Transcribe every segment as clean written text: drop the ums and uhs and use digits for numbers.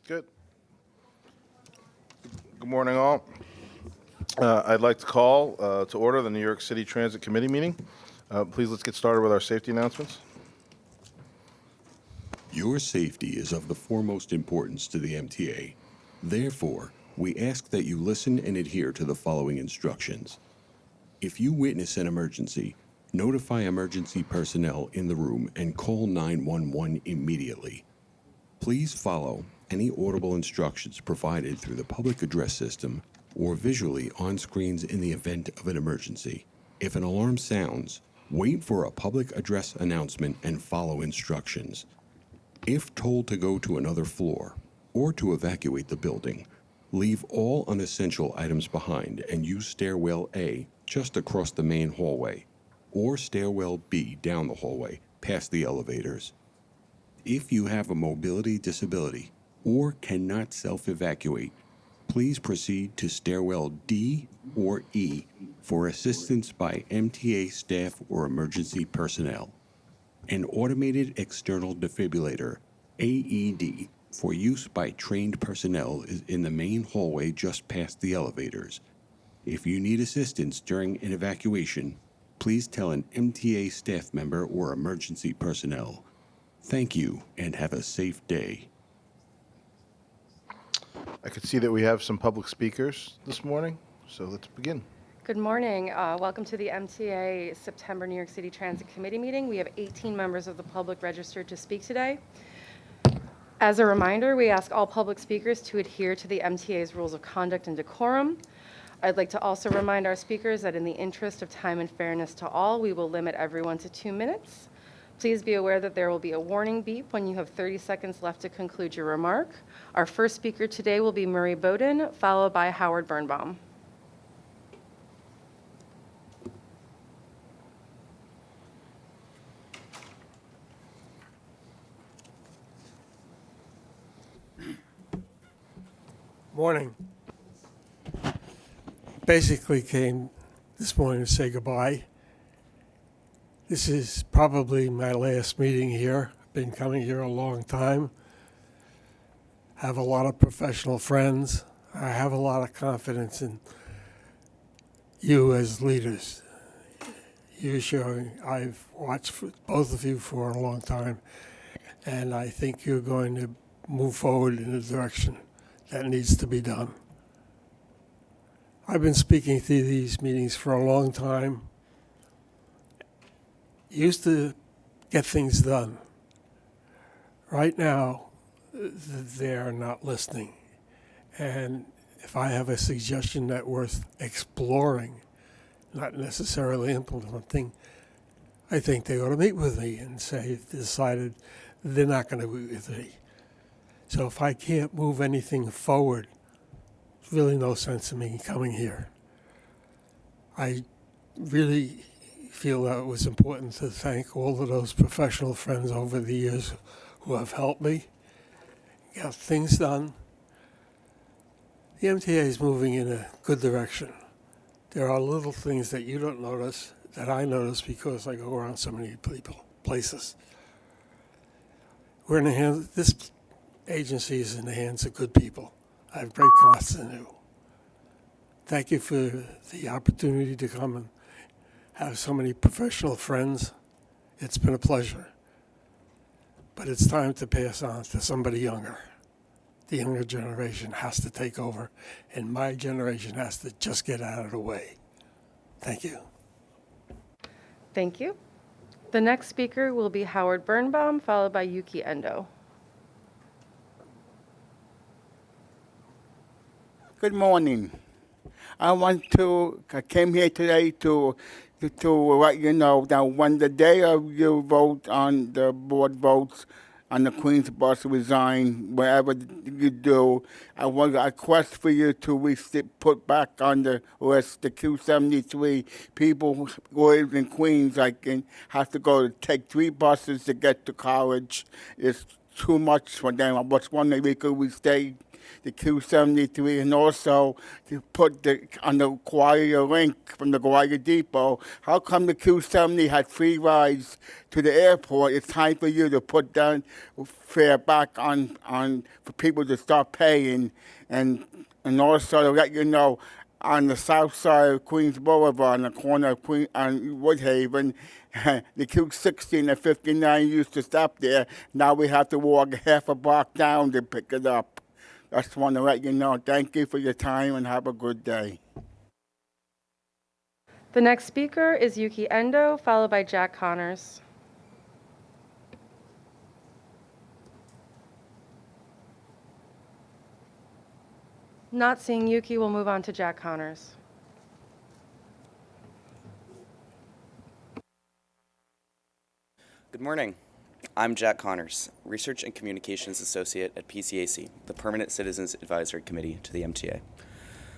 Good. Good morning, all. I'd like to call to order the New York City Transit Committee meeting. Please, let's get started with our safety announcements. Your safety is of the foremost importance to the MTA. Therefore, we ask that you listen and adhere to the following instructions. If you witness an emergency, notify emergency personnel in the room and call 911 immediately. Please follow any audible instructions provided through the public address system or visually on screens in the event of an emergency. If an alarm sounds, wait for a public address announcement and follow instructions. If told to go to another floor or to evacuate the building, leave all unessential items behind and use stairwell A just across the main hallway, or stairwell B down the hallway past the elevators. If you have a mobility disability or cannot self-evacuate, please proceed to stairwell D or E for assistance by MTA staff or emergency personnel. An automated external defibrillator, AED, for use by trained personnel is in the main hallway just past the elevators. If you need assistance during an evacuation, please tell an MTA staff member or emergency personnel. Thank you and have a safe day. I could see that we have some public speakers this morning, so let's begin. Good morning. Welcome to the MTA September New York City Transit Committee meeting. We have 18 members of the public registered to speak today. As a reminder, we ask all public speakers to adhere to the MTA's rules of conduct and decorum. I'd like to also remind our speakers that in the interest of time and fairness to all, we will limit everyone to 2 minutes. Please be aware that there will be a warning beep when you have 30 seconds left to conclude your remark. Our first speaker today will be Murray Bowden, followed by Howard Birnbaum. Morning. Basically came this morning to say goodbye. This is probably my last meeting here. I've been coming here a long time. Have a lot of professional friends. I have a lot of confidence in you as leaders. I've watched both of you for a long time, and I think you're going to move forward in a direction that needs to be done. I've been speaking to these meetings for a long time. Used to get things done. Right now, they're not listening. And if I have a suggestion that's worth exploring, not necessarily implementing, I think they ought to meet with me and say if they decided they're not going to meet with me. So if I can't move anything forward, there's really no sense in me coming here. I really feel that it was important to thank all of those professional friends over the years who have helped me get things done. The MTA is moving in a good direction. There are little things that you don't notice that I notice because I go around so many places. We're in the hands. This agency is in the hands of good people. I have great confidence in you. Thank you for the opportunity to come and have so many professional friends. It's been a pleasure. But it's time to pass on to somebody younger. The younger generation has to take over, and my generation has to just get out of the way. Thank you. Thank you. The next speaker will be Howard Birnbaum, followed by Yuki Endo. Good morning. I came here today to let you know that when the day of your vote on the board votes on the Queen's bus resign, wherever you do, I want to request for you to put back on the list the 273 people who live in Queens. I can have to take 3 buses to get to college. It's too much for them. I was wondering if we could stay the Q73, and also to put on the Guaya link from the Guaya Depot. How come the Q70 had free rides to the airport? It's time for you to put down fare back on for people to start paying, and also to let you know, on the south side of Queens Boulevard, on the corner of Queen and Woodhaven, the Q60 and the 59 used to stop there. Now we have to walk half a block down to pick it up. I just want to let you know. Thank you for your time and have a good day. The next speaker is Yuki Endo, followed by Jack Connors. Not seeing Yuki, we'll move on to Jack Connors. Good morning. I'm Jack Connors, Research and Communications Associate at PCAC, the Permanent Citizens Advisory Committee to the MTA.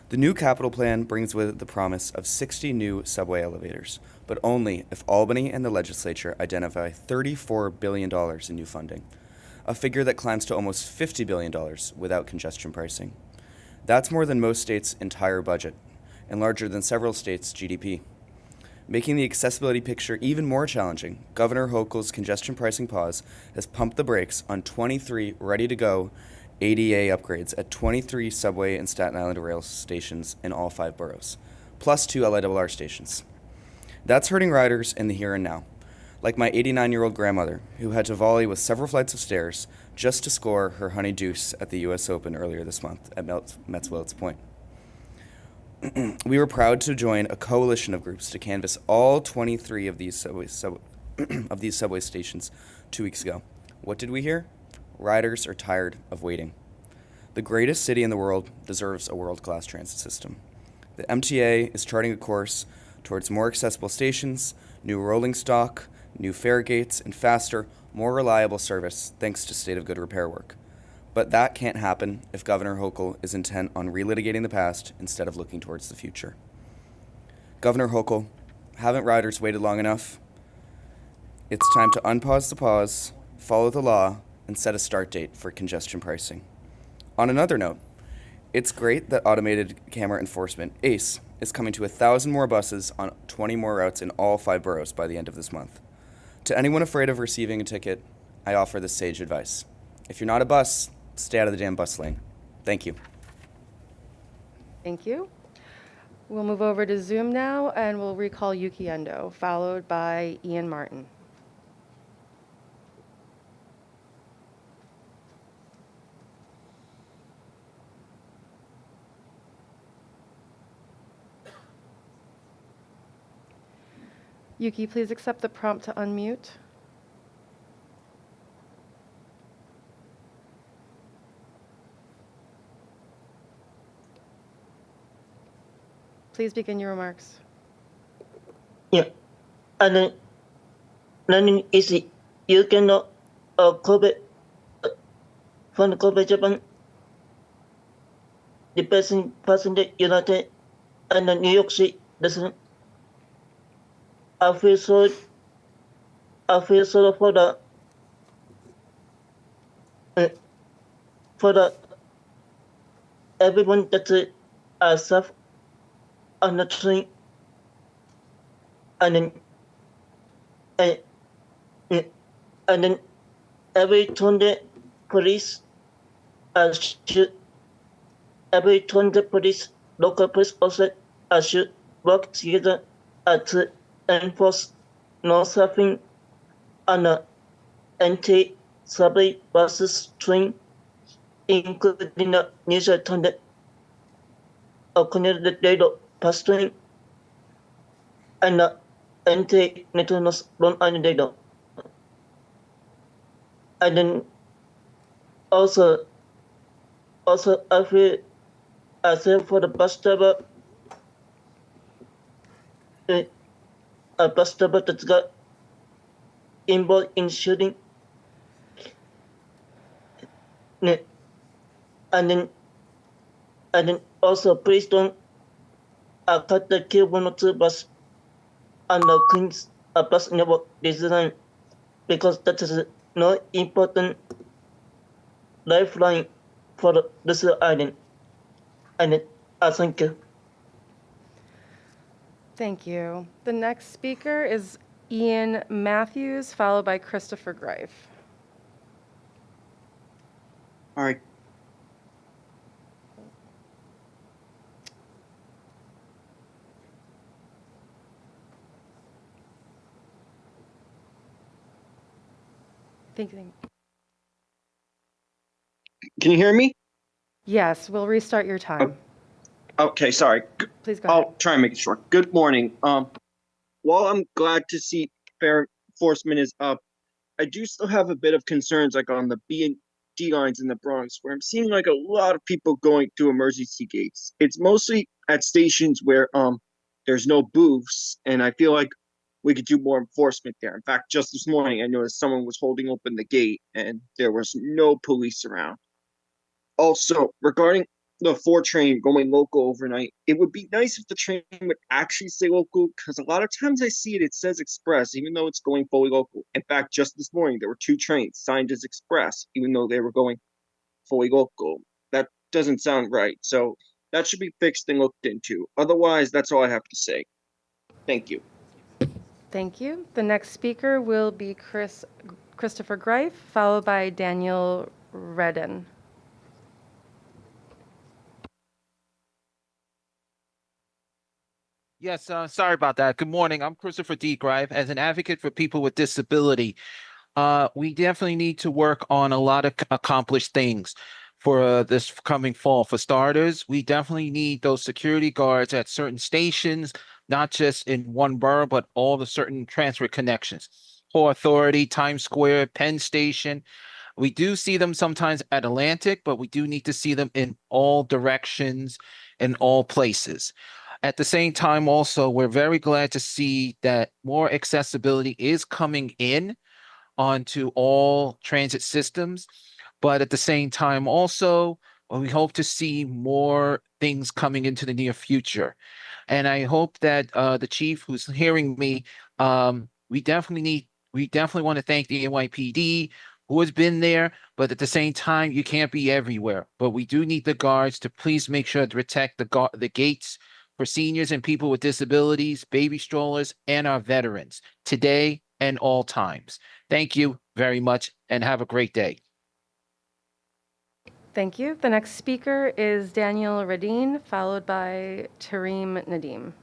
The new capital plan brings with it the promise of 60 new subway elevators, but only if Albany and the legislature identify $34 billion in new funding, a figure that climbs to almost $50 billion without congestion pricing. That's more than most states' entire budget, and larger than several states' GDP. Making the accessibility picture even more challenging, Governor Hochul's congestion pricing pause has pumped the brakes on 23 ready-to-go ADA upgrades at 23 subway and Staten Island rail stations in all 5 boroughs, plus 2 LIRR stations. That's hurting riders in the here and now, like my 89-year-old grandmother, who had to volley with several flights of stairs just to score her honey deuce at the U.S. Open earlier this month at Mets Willets Point. We were proud to join a coalition of groups to canvass all 23 of these subway stations 2 weeks ago. What did we hear? Riders are tired of waiting. The greatest city in the world deserves a world-class transit system. The MTA is charting a course towards more accessible stations, new rolling stock, new fare gates, and faster, more reliable service thanks to state of good repair work. But that can't happen if Governor Hochul is intent on relitigating the past instead of looking towards the future. Governor Hochul, haven't riders waited long enough? It's time to unpause the pause, follow the law, and set a start date for congestion pricing. On another note, it's great that automated camera enforcement, ACE, is coming to 1,000 more buses on 20 more routes in all 5 boroughs by the end of this month. To anyone afraid of receiving a ticket, I offer this sage advice. If you're not a bus, stay out of the damn bus lane. Thank you. Thank you. We'll move over to Zoom now, and we'll recall Yuki Endo, followed by Ian Martin. Yuki, please accept the prompt to unmute. Please begin your remarks. Yeah, and then is you can cover from cover Japan, the person that United and New York City doesn't. I feel sorry for the everyone that suffer on the train, and then every time the police local police also should work together to enforce no surfing on the anti-subway buses train, including the usual turned connected data bus train and the anti-network Long Island data. And then also I feel for the bus driver, a bus driver that got involved in shooting. And then also please don't cut the Q102 bus on the Queens bus network design, because that is no important lifeline for this island. And thank you. Thank you. The next speaker is Ian Matthews, followed by Christopher Greif. All right. Thank you. Can you hear me? Yes, we'll restart your time. Okay, sorry. Please go ahead. I'll try and make it short. Good morning. While I'm glad to see fair enforcement is up, I do still have a bit of concerns like on the B and D lines in the Bronx, where I'm seeing like a lot of people going through emergency gates. It's mostly at stations where there's no booths, and I feel like we could do more enforcement there. In fact, just this morning I noticed someone was holding open the gate and there was no police around. Also, regarding the 4 train going local overnight, it would be nice if the train would actually say local, because a lot of times I see it, it says express, even though it's going fully local. In fact, just this morning, there were 2 trains signed as express, even though they were going fully local. That doesn't sound right. So that should be fixed and looked into. Otherwise, that's all I have to say. Thank you. Thank you. The next speaker will be Christopher Greif, followed by Daniel Redden. Yes, sorry about that. Good morning. I'm Christopher D. Greif. As an advocate for people with disability, we definitely need to work on a lot of accomplished things for this coming fall. For starters, we definitely need those security guards at certain stations, not just in one borough, but all the certain transfer connections. Port Authority, Times Square, Penn Station. We do see them sometimes at Atlantic, but we do need to see them in all directions, in all places. At the same time, also, we're very glad to see that more accessibility is coming in onto all transit systems. But at the same time, also, we hope to see more things coming into the near future. And I hope that the chief who's hearing me, we definitely want to thank the NYPD who has been there, but at the same time, you can't be everywhere. But we do need the guards to please make sure to protect the gates for seniors and people with disabilities, baby strollers, and our veterans today and all times. Thank you very much and have a great day. Thank you. The next speaker is Daniel Redden, followed by Tareem Nadeem.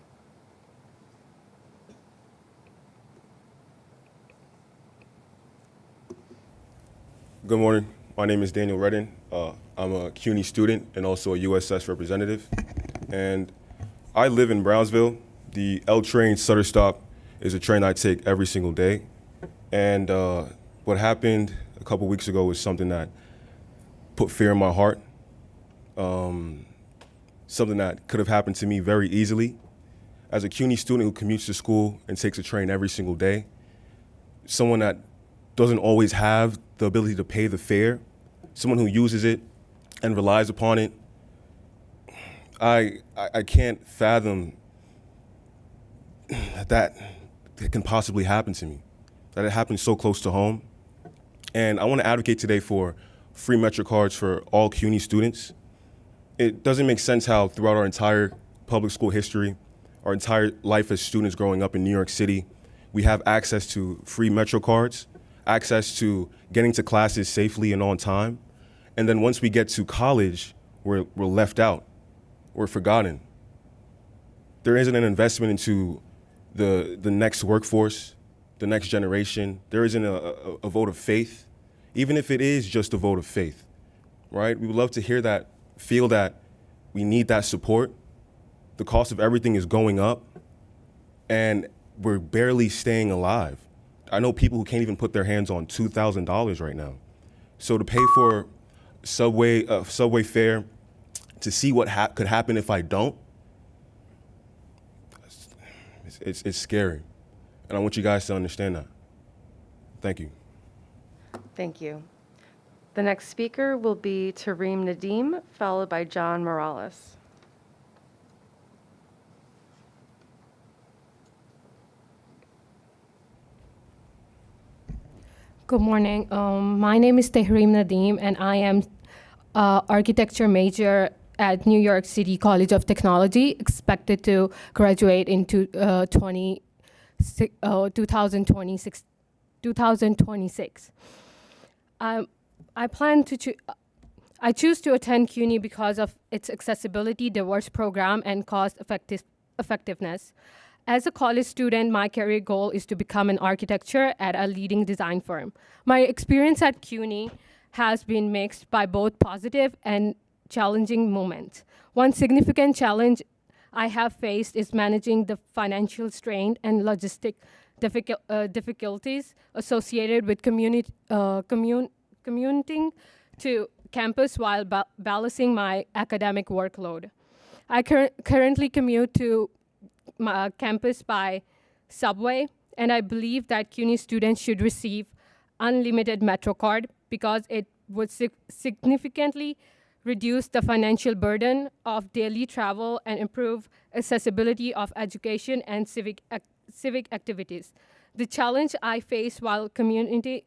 Good morning. My name is Daniel Redden. I'm a CUNY student and also a USS representative. And I live in Brownsville. The L train Sutter stop is a train I take every single day. And what happened a couple weeks ago was something that put fear in my heart. Something that could have happened to me very easily. As a CUNY student who commutes to school and takes a train every single day, someone that doesn't always have the ability to pay the fare, someone who uses it and relies upon it, I can't fathom that it can possibly happen to me, that it happens so close to home. And I want to advocate today for free Metro cards for all CUNY students. It doesn't make sense how throughout our entire public school history, our entire life as students growing up in New York City, we have access to free Metro cards, access to getting to classes safely and on time. And then once we get to college, we're left out. We're forgotten. There isn't an investment into the next workforce, the next generation. There isn't a vote of faith, even if it is just a vote of faith, right? We would love to hear that, feel that we need that support. The cost of everything is going up, and we're barely staying alive. I know people who can't even put their hands on $2,000 right now. So to pay for subway fare, to see what could happen if I don't, it's scary. And I want you guys to understand that. Thank you. Thank you. The next speaker will be Tareem Nadeem, followed by John Morales. Good morning. My name is Tareem Nadeem, and I am architecture major at New York City College of Technology, expected to graduate in 2026. I choose to attend CUNY because of its accessibility, diverse program, and cost effectiveness. As a college student, my career goal is to become an architecture at a leading design firm. My experience at CUNY has been mixed by both positive and challenging moments. One significant challenge I have faced is managing the financial strain and logistic difficulties associated with commuting to campus while balancing my academic workload. I currently commute to my campus by subway, and I believe that CUNY students should receive unlimited Metro card because it would significantly reduce the financial burden of daily travel and improve accessibility of education and civic activities. The challenge I face while commuting,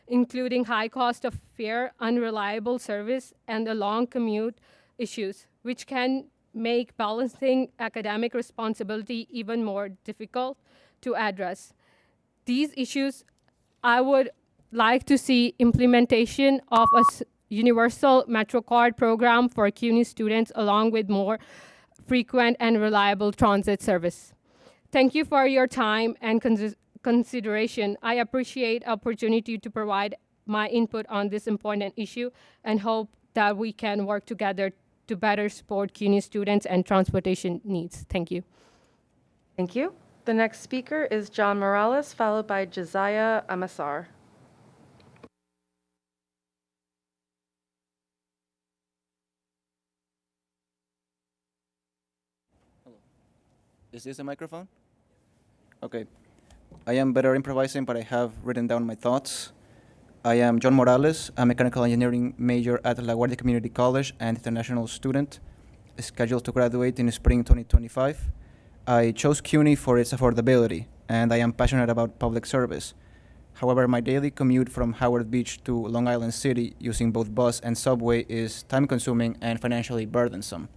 including high cost of fare, unreliable service, and the long commute issues, which can make balancing academic responsibility even more difficult to address. These issues, I would like to see implementation of a universal MetroCard program for CUNY students, along with more frequent and reliable transit service. Thank you for your time and consideration. I appreciate opportunity to provide my input on this important issue and hope that we can work together to better support CUNY students and transportation needs. Thank you. Thank you. The next speaker is John Morales, followed by Josiah Amasar. Is this a microphone? Okay. I am better improvising, but I have written down my thoughts. I am John Morales, a mechanical engineering major at La Guardia Community College and international student, scheduled to graduate in spring 2025. I chose CUNY for its affordability, and I am passionate about public service. However, my daily commute from Howard Beach to Long Island City using both bus and subway is time-consuming and financially burdensome.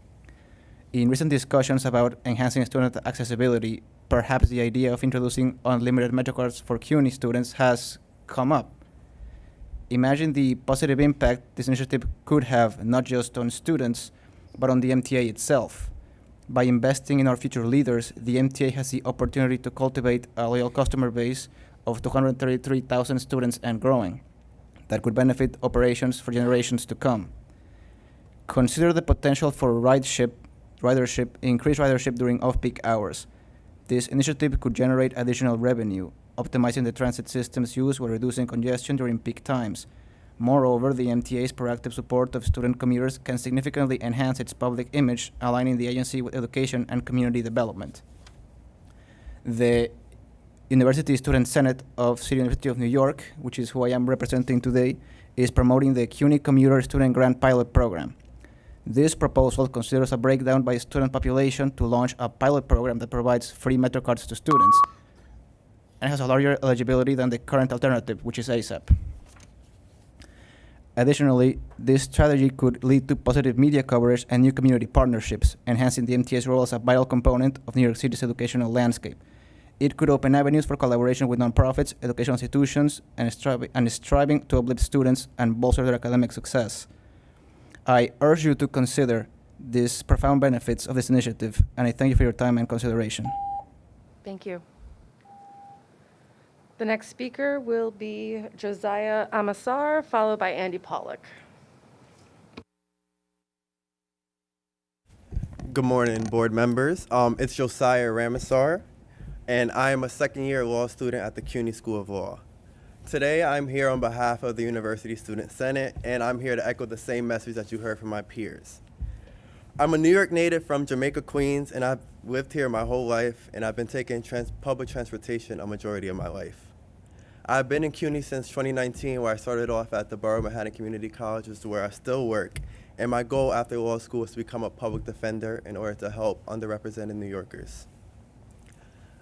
In recent discussions about enhancing student accessibility, perhaps the idea of introducing unlimited MetroCards for CUNY students has come up. Imagine the positive impact this initiative could have not just on students, but on the MTA itself. By investing in our future leaders, the MTA has the opportunity to cultivate a loyal customer base of 233,000 students and growing that could benefit operations for generations to come. Consider the potential for increased ridership during off-peak hours. This initiative could generate additional revenue, optimizing the transit system's use while reducing congestion during peak times. Moreover, the MTA's proactive support of student commuters can significantly enhance its public image, aligning the agency with education and community development. The University Student Senate of City University of New York, which is who I am representing today, is promoting the CUNY Commuter Student Grant Pilot Program. This proposal considers a breakdown by student population to launch a pilot program that provides free MetroCards to students and has a larger eligibility than the current alternative, which is ASAP. Additionally, this strategy could lead to positive media coverage and new community partnerships, enhancing the MTA's role as a vital component of New York City's educational landscape. It could open avenues for collaboration with nonprofits, educational institutions, and striving to uplift students and bolster their academic success. I urge you to consider these profound benefits of this initiative, and I thank you for your time and consideration. Thank you. The next speaker will be Josiah Amasar, followed by Andy Pollock. Good morning, board members. It's Josiah Ramasar, and I am a second-year law student at the CUNY School of Law. Today, I'm here on behalf of the University Student Senate, and I'm here to echo the same message that you heard from my peers. I'm a New York native from Jamaica, Queens, and I've lived here my whole life, and I've been taking public transportation a majority of my life. I've been in CUNY since 2019, where I started off at the Borough Manhattan Community College, which is where I still work, and my goal after law school is to become a public defender in order to help underrepresented New Yorkers.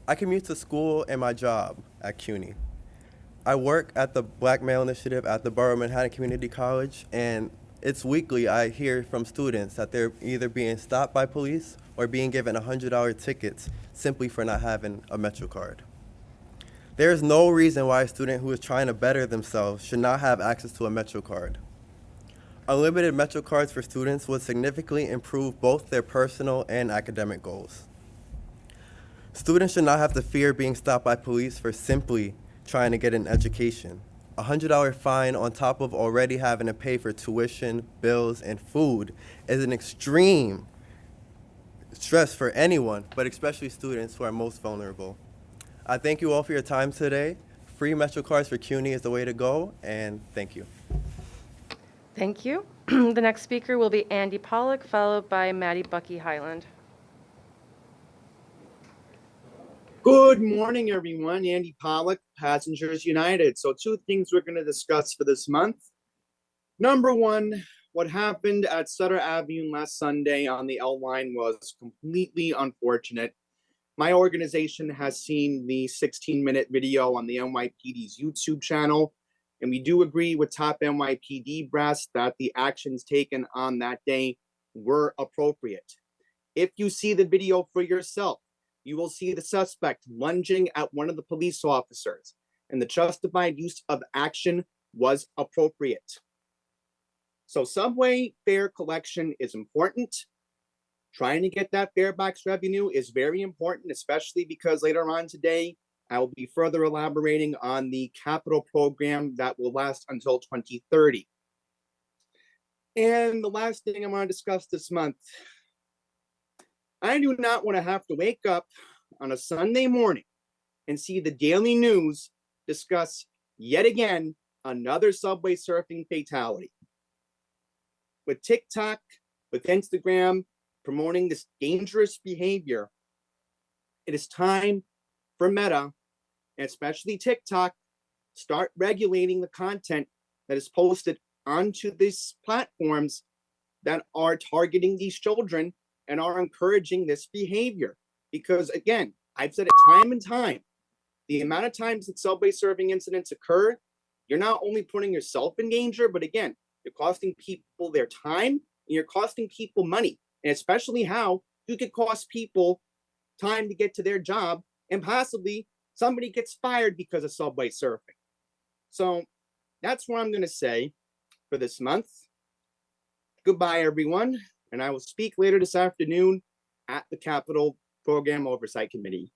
I commute to school and my job at CUNY. I work at the Black Male Initiative at the Borough Manhattan Community College, and It's weekly I hear from students that they're either being stopped by police or being given $100 tickets simply for not having a Metro card. There is no reason why a student who is trying to better themselves should not have access to a Metro card. Unlimited Metro cards for students would significantly improve both their personal and academic goals. Students should not have to fear being stopped by police for simply trying to get an education. A $100 fine on top of already having to pay for tuition, bills, and food is an extreme stress for anyone, but especially students who are most vulnerable. I thank you all for your time today. Free Metro cards for CUNY is the way to go, and thank you. Thank you. The next speaker will be Andy Pollock, followed by Maddie Bucky Highland. Good morning, everyone. Andy Pollock, Passengers United. So 2 things we're going to discuss for this month. Number 1, what happened at Sutter Avenue last Sunday on the L line was completely unfortunate. My organization has seen the 16-minute video on the NYPD's YouTube channel, and we do agree with top NYPD brass that the actions taken on that day were appropriate. If you see the video for yourself, you will see the suspect lunging at one of the police officers, and the justified use of action was appropriate. So subway fare collection is important. Trying to get that fare box revenue is very important, especially because later on today, I will be further elaborating on the capital program that will last until 2030. And the last thing I want to discuss this month, I do not want to have to wake up on a Sunday morning and see the daily news discuss yet again another subway surfing fatality. With TikTok, with Instagram promoting this dangerous behavior, it is time for Meta, and especially TikTok, start regulating the content that is posted onto these platforms that are targeting these children and are encouraging this behavior. Because again, I've said it time and time, the amount of times that subway surfing incidents occur, you're not only putting yourself in danger, but again, you're costing people their time and you're costing people money. And especially how you could cost people time to get to their job and possibly somebody gets fired because of subway surfing. So that's what I'm going to say for this month. Goodbye, everyone. And I will speak later this afternoon at the Capital Program Oversight Committee.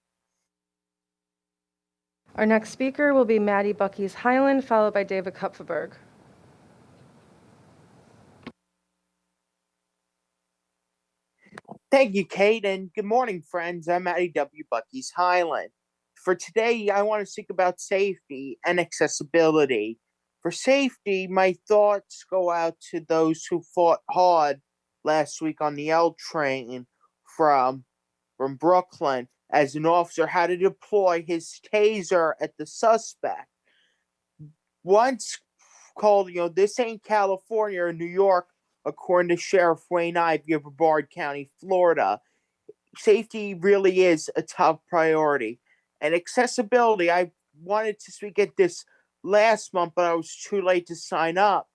Our next speaker will be Maddie Bucky's Highland, followed by David Kupferberg. Thank you, Kate, and good morning, friends. I'm Matty W. Bucky's Highland. For today, I want to speak about safety and accessibility. For safety, my thoughts go out to those who fought hard last week on the L train from Brooklyn as an officer had to deploy his taser at the suspect. Once called, this ain't California or New York, according to Sheriff Wayne Ivey of Brevard County, Florida. Safety really is a top priority. And accessibility, I wanted to speak at this last month, but I was too late to sign up.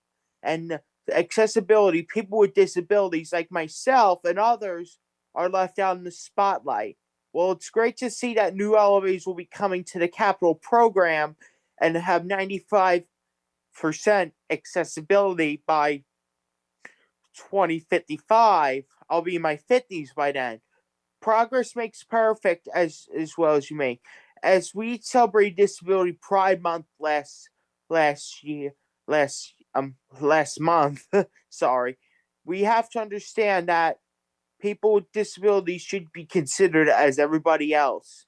And accessibility, people with disabilities like myself and others are left out in the spotlight. Well, it's great to see that new elevators will be coming to the capital program and have 95% accessibility by 2055. I'll be in my 50s by then. Progress makes perfect, as well as you make. As we celebrate Disability Pride Month last month, sorry, we have to understand that people with disabilities should be considered as everybody else.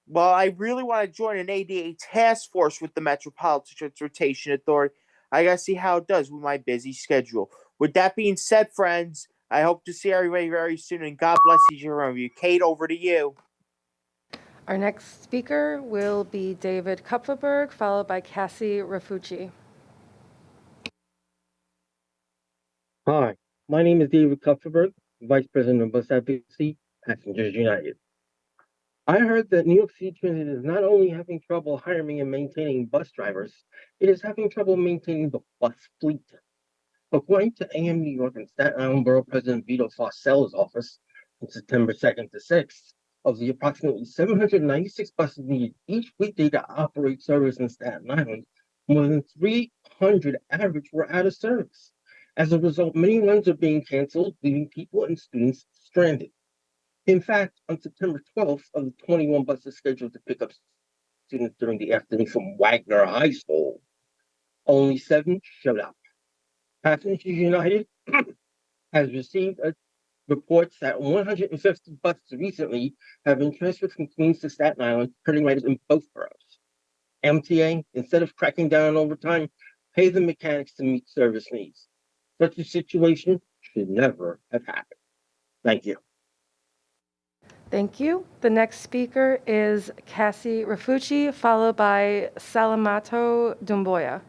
Well, I really want to join an ADA task force with the Metropolitan Transportation Authority. I gotta see how it does with my busy schedule. With that being said, friends, I hope to see everybody very soon, and God bless each one of you. Kate, over to you. Our next speaker will be David Kupferberg, followed by Cassie Rafucci. Hi, my name is David Kupferberg, Vice President of Bus Advocacy, Passengers United. I heard that New York City Transit is not only having trouble hiring and maintaining bus drivers, it is having trouble maintaining the bus fleet. According to AM New York and Staten Island Borough President Vito Fossell's office on September 2nd to 6th, of the approximately 796 buses needed each weekday to operate service in Staten Island, more than 300 average were out of service. As a result, many runs are being canceled, leaving people and students stranded. In fact, on September 12th, of the 21 buses scheduled to pick up students during the afternoon from Wagner High School, only 7 showed up. Passengers United has received reports that 150 buses recently have been transferred from Queens to Staten Island, turning riders in both boroughs. MTA, instead of cracking down on overtime, pay the mechanics to meet service needs. Such a situation should never have happened. Thank you. Thank you. The next speaker is Cassie Rafucci, followed by Salamato Dumboya.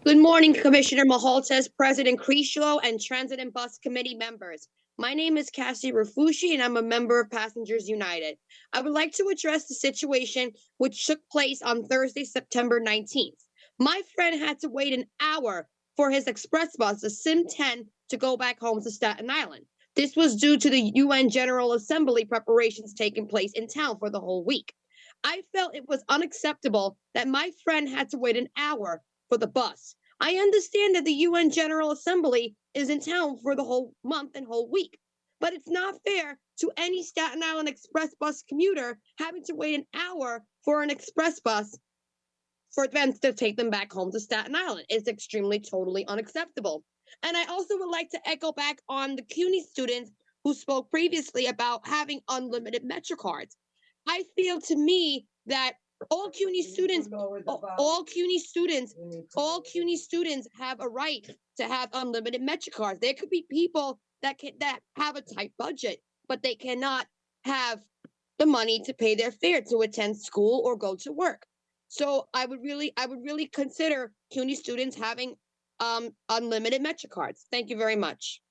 Good morning, Commissioner Maholtes, President Criscio, and Transit and Bus Committee members. My name is Cassie Rafucci, and I'm a member of Passengers United. I would like to address the situation which took place on Thursday, September 19th. My friend had to wait an hour for his express bus, the Sim 10, to go back home to Staten Island. This was due to the UN General Assembly preparations taking place in town for the whole week. I felt it was unacceptable that my friend had to wait an hour for the bus. I understand that the UN General Assembly is in town for the whole month and whole week, but it's not fair to any Staten Island Express bus commuter having to wait an hour for an express bus for them to take them back home to Staten Island. It's extremely, totally unacceptable. And I also would like to echo back on the CUNY students who spoke previously about having unlimited Metro cards. I feel to me that all CUNY students have a right to have unlimited Metro cards. There could be people that have a tight budget, but they cannot have the money to pay their fare to attend school or go to work. So I would really consider CUNY students having unlimited Metro cards. Thank you very much.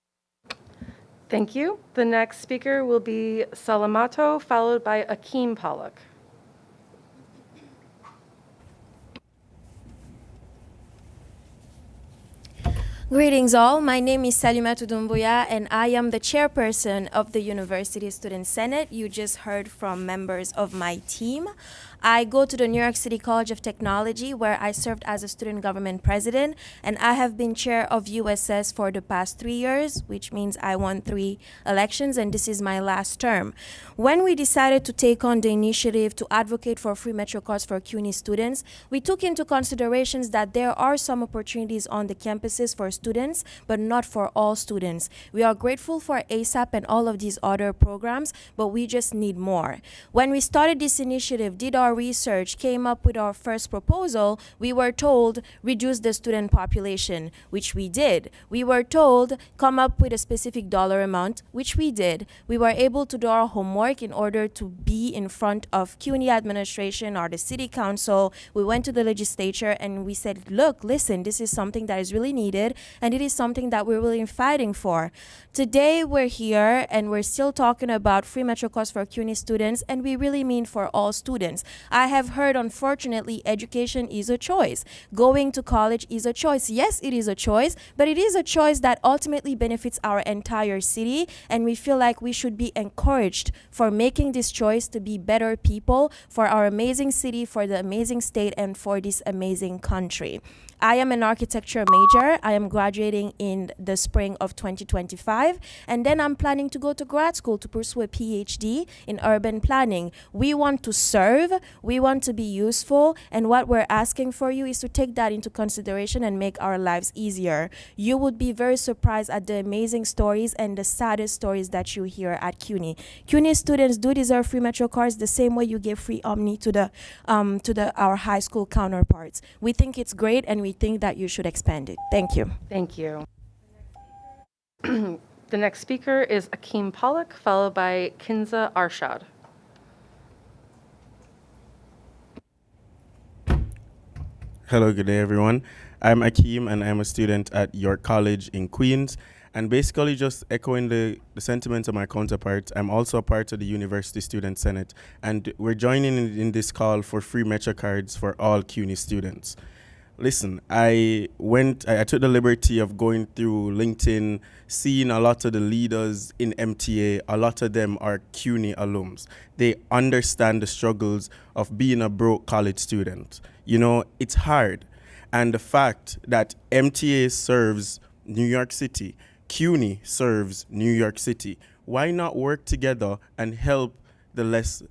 Thank you. The next speaker will be Salamato, followed by Akeem Pollock. Greetings all, my name is Salimatu Dumbuya and I am the chairperson of the University Student Senate. You just heard from members of my team. I go to the New York City College of Technology where I served as a student government president, and I have been chair of USS for the past 3 years, which means I won 3 elections and this is my last term. When we decided to take on the initiative to advocate for free Metro cards for CUNY students, we took into considerations that there are some opportunities on the campuses for students, but not for all students. We are grateful for ASAP and all of these other programs, but we just need more. When we started this initiative, did our research, came up with our first proposal, we were told reduce the student population, which we did. We were told come up with a specific dollar amount, which we did. We were able to do our homework in order to be in front of CUNY administration or the city council. We went to the legislature and we said, look, listen, this is something that is really needed and it is something that we're really fighting for. Today we're here and we're still talking about free Metro cards for CUNY students, and we really mean for all students. I have heard, unfortunately, education is a choice. Going to college is a choice. Yes, it is a choice, but it is a choice that ultimately benefits our entire city, and we feel like we should be encouraged for making this choice to be better people for our amazing city, for the amazing state, and for this amazing country. I am an architecture major. I am graduating in the spring of 2025, and then I'm planning to go to grad school to pursue a PhD in urban planning. We want to serve, we want to be useful, and what we're asking for you is to take that into consideration and make our lives easier. You would be very surprised at the amazing stories and the saddest stories that you hear at CUNY. CUNY students do deserve free Metro cards the same way you give free Omni to our high school counterparts. We think it's great, and we think that you should expand it. Thank you. Thank you. The next speaker is Akeem Pollock, followed by Kinza Arshad. Hello, good day, everyone. I'm Akeem, and I'm a student at York College in Queens. And basically just echoing the sentiments of my counterparts, I'm also a part of the University Student Senate, and we're joining in this call for free Metro cards for all CUNY students. Listen, I took the liberty of going through LinkedIn, seeing a lot of the leaders in MTA. A lot of them are CUNY alums. They understand the struggles of being a broke college student. You know, it's hard. And the fact that MTA serves New York City, CUNY serves New York City, why not work together and help the less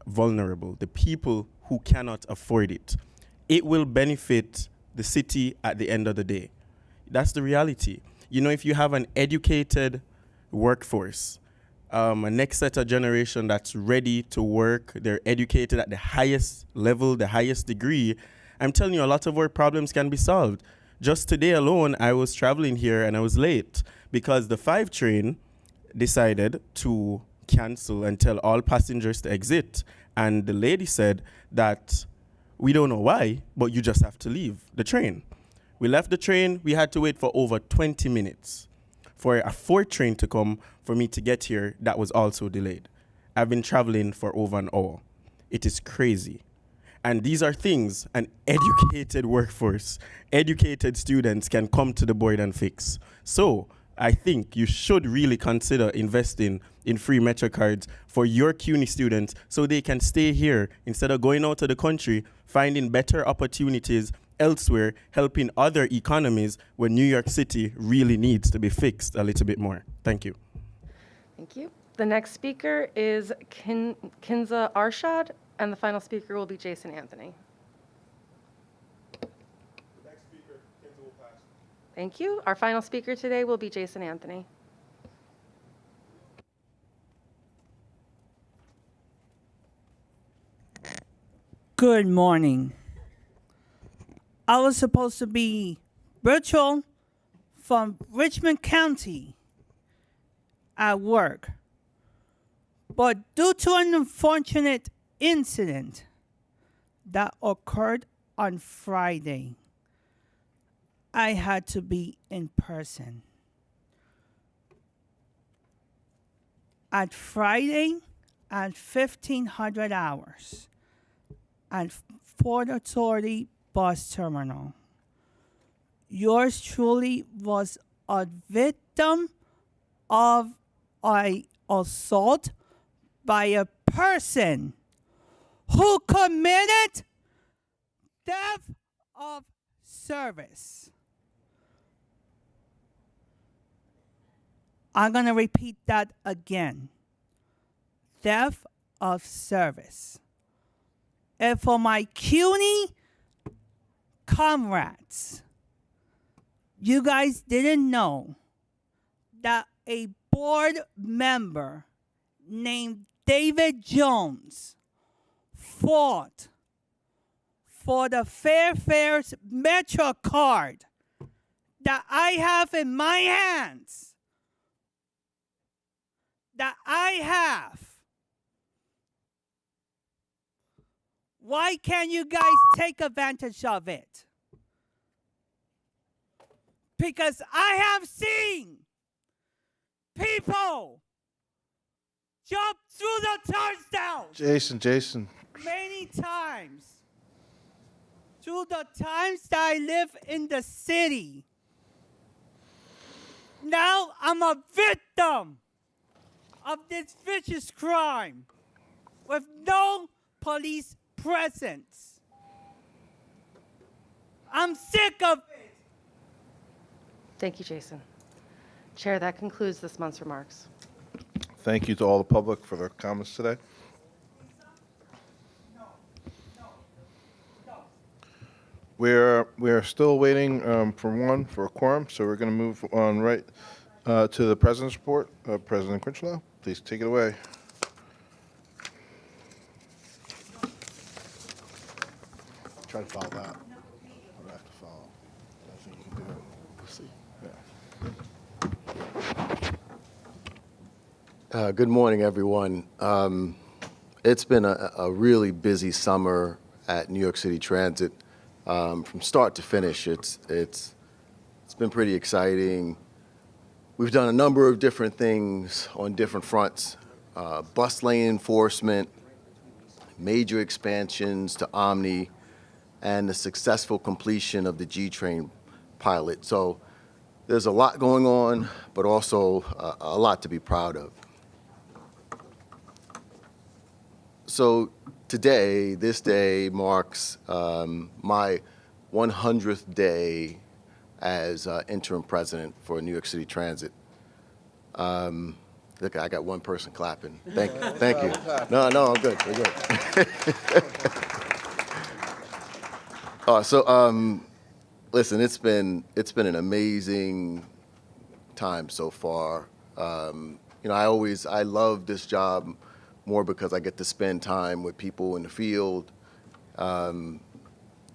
vulnerable, the people who cannot afford it? It will benefit the city at the end of the day. That's the reality. You know, if you have an educated workforce, a next set of generation that's ready to work, they're educated at the highest level, the highest degree, I'm telling you, a lot of our problems can be solved. Just today alone, I was traveling here and I was late because the 5 train decided to cancel and tell all passengers to exit. And the lady said that we don't know why, but you just have to leave the train. We left the train. We had to wait for over 20 minutes for a 4th train to come for me to get here that was also delayed. I've been traveling for over an hour. It is crazy. And these are things an educated workforce, educated students can come to the board and fix. So I think you should really consider investing in free Metro cards for your CUNY students so they can stay here instead of going out to the country, finding better opportunities elsewhere, helping other economies where New York City really needs to be fixed a little bit more. Thank you. Thank you. The next speaker is Kinza Arshad, and the final speaker will be Jason Anthony. Thank you. Our final speaker today will be Jason Anthony. Good morning. I was supposed to be virtual from Richmond County at work, but due to an unfortunate incident that occurred on Friday, I had to be in person. At Friday at 1500 hours at Port Authority Bus Terminal, yours truly was a victim of an assault by a person who committed theft of service. I'm going to repeat that again. Theft of service. And for my CUNY comrades, you guys didn't know that a board member named David Jones fought for the Fairfax Metro card that I have in my hands. That I have. Why can't you guys take advantage of it? Because I have seen people jump through the turnstiles. Jason. Many times. Through the times that I live in the city. Now I'm a victim of this vicious crime with no police presence. I'm sick of it. Thank you, Jason. Chair, that concludes this month's remarks. Thank you to all the public for their comments today. We're still waiting for a quorum, so we're going to move on right to the President's report. President Critchlow, please take it away. Try to follow that. I have to follow. I think you can do it. We'll see. Yeah. Good morning, everyone. It's been a really busy summer at New York City Transit. From start to finish, it's been pretty exciting. We've done a number of different things on different fronts. Bus lane enforcement, major expansions to Omni, and the successful completion of the G-Train pilot. So there's a lot going on, but also a lot to be proud of. So today, this day marks my 100th day as interim president for New York City Transit. Look, I got one person clapping. Thank you. No, I'm good. We're good. Listen, it's been an amazing time so far. I love this job more because I get to spend time with people in the field, and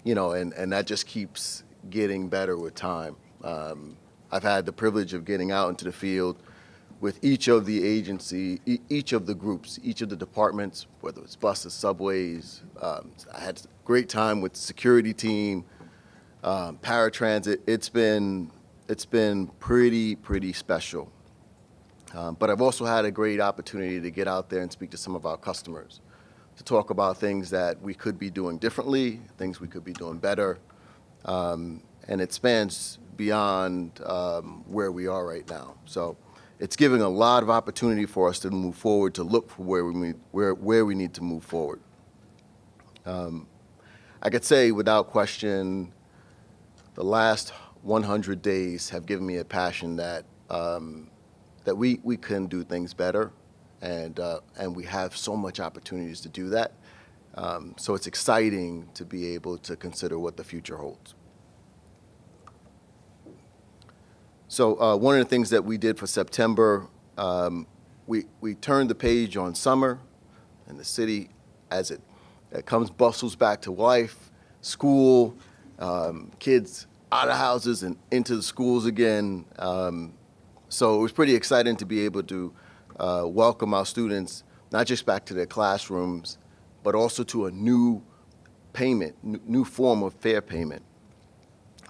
that just keeps getting better with time. I've had the privilege of getting out into the field with each of the agency, each of the groups, each of the departments, whether it's buses, subways. I had a great time with the security team, paratransit. It's been pretty special. But I've also had a great opportunity to get out there and speak to some of our customers, to talk about things that we could be doing differently, things we could be doing better. And it spans beyond where we are right now. So it's giving a lot of opportunity for us to move forward, to look for where we need to move forward. I could say without question, the last 100 days have given me a passion that we can do things better, and we have so much opportunities to do that. So it's exciting to be able to consider what the future holds. So one of the things that we did for September, we turned the page on summer, and the city, as it bustles back to life, school, kids out of houses and into the schools again. So it was pretty exciting to be able to welcome our students, not just back to their classrooms, but also to a new payment, new form of fare payment.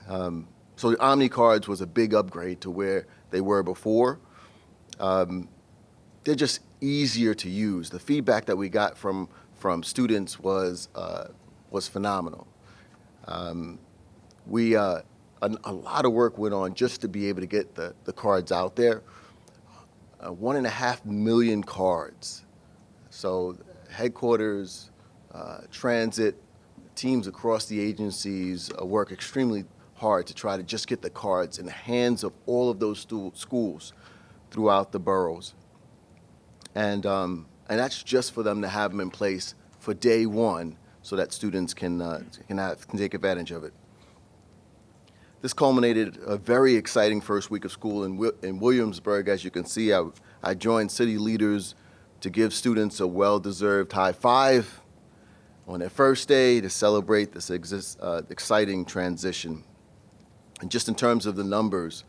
So the Omni cards was a big upgrade to where they were before. They're just easier to use. The feedback that we got from students was phenomenal. A lot of work went on just to be able to get the cards out there. 1.5 million cards. So headquarters, transit, teams across the agencies work extremely hard to try to just get the cards in the hands of all of those schools throughout the boroughs. And that's just for them to have them in place for day one so that students can take advantage of it. This culminated a very exciting first week of school in Williamsburg. As you can see, I joined city leaders to give students a well-deserved high five on their first day to celebrate this exciting transition. And just in terms of the numbers,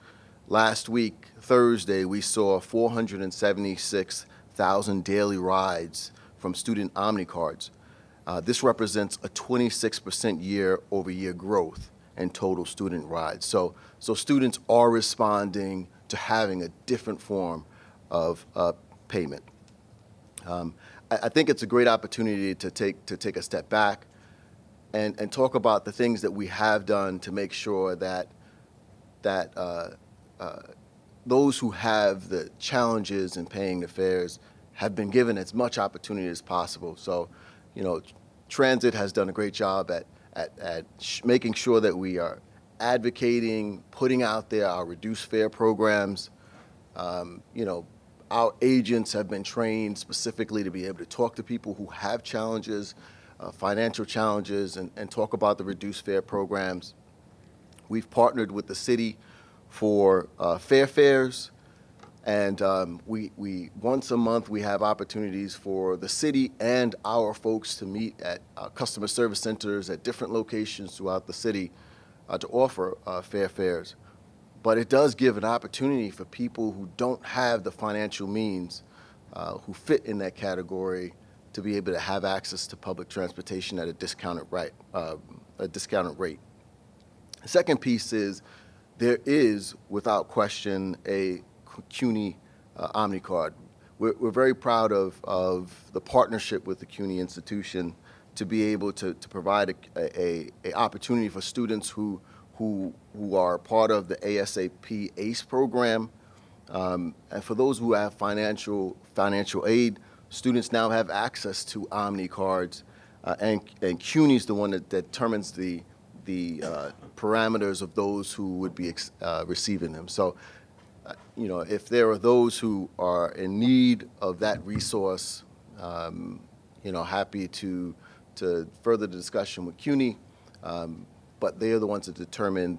last week, Thursday, we saw 476,000 daily rides from student Omni cards. This represents a 26% year-over-year growth in total student rides. So students are responding to having a different form of payment. I think it's a great opportunity to take a step back and talk about the things that we have done to make sure that those who have the challenges in paying the fares have been given as much opportunity as possible. So, transit has done a great job at making sure that we are advocating, putting out there our reduced fare programs. Our agents have been trained specifically to be able to talk to people who have challenges, financial challenges, and talk about the reduced fare programs. We've partnered with the city for fare fairs, and we once a month we have opportunities for the city and our folks to meet at customer service centers at different locations throughout the city to offer fare fairs. But it does give an opportunity for people who don't have the financial means, who fit in that category, to be able to have access to public transportation at a discounted rate. The second piece is there is, without question, a CUNY Omni card. We're very proud of the partnership with the CUNY institution to be able to provide a opportunity for students who are part of the ASAP ACE program. And for those who have financial aid, students now have access to Omni cards, and CUNY is the one that determines the parameters of those who would be receiving them. So, you know, if there are those who are in need of that resource, you know, happy to further the discussion with CUNY, but they are the ones that determine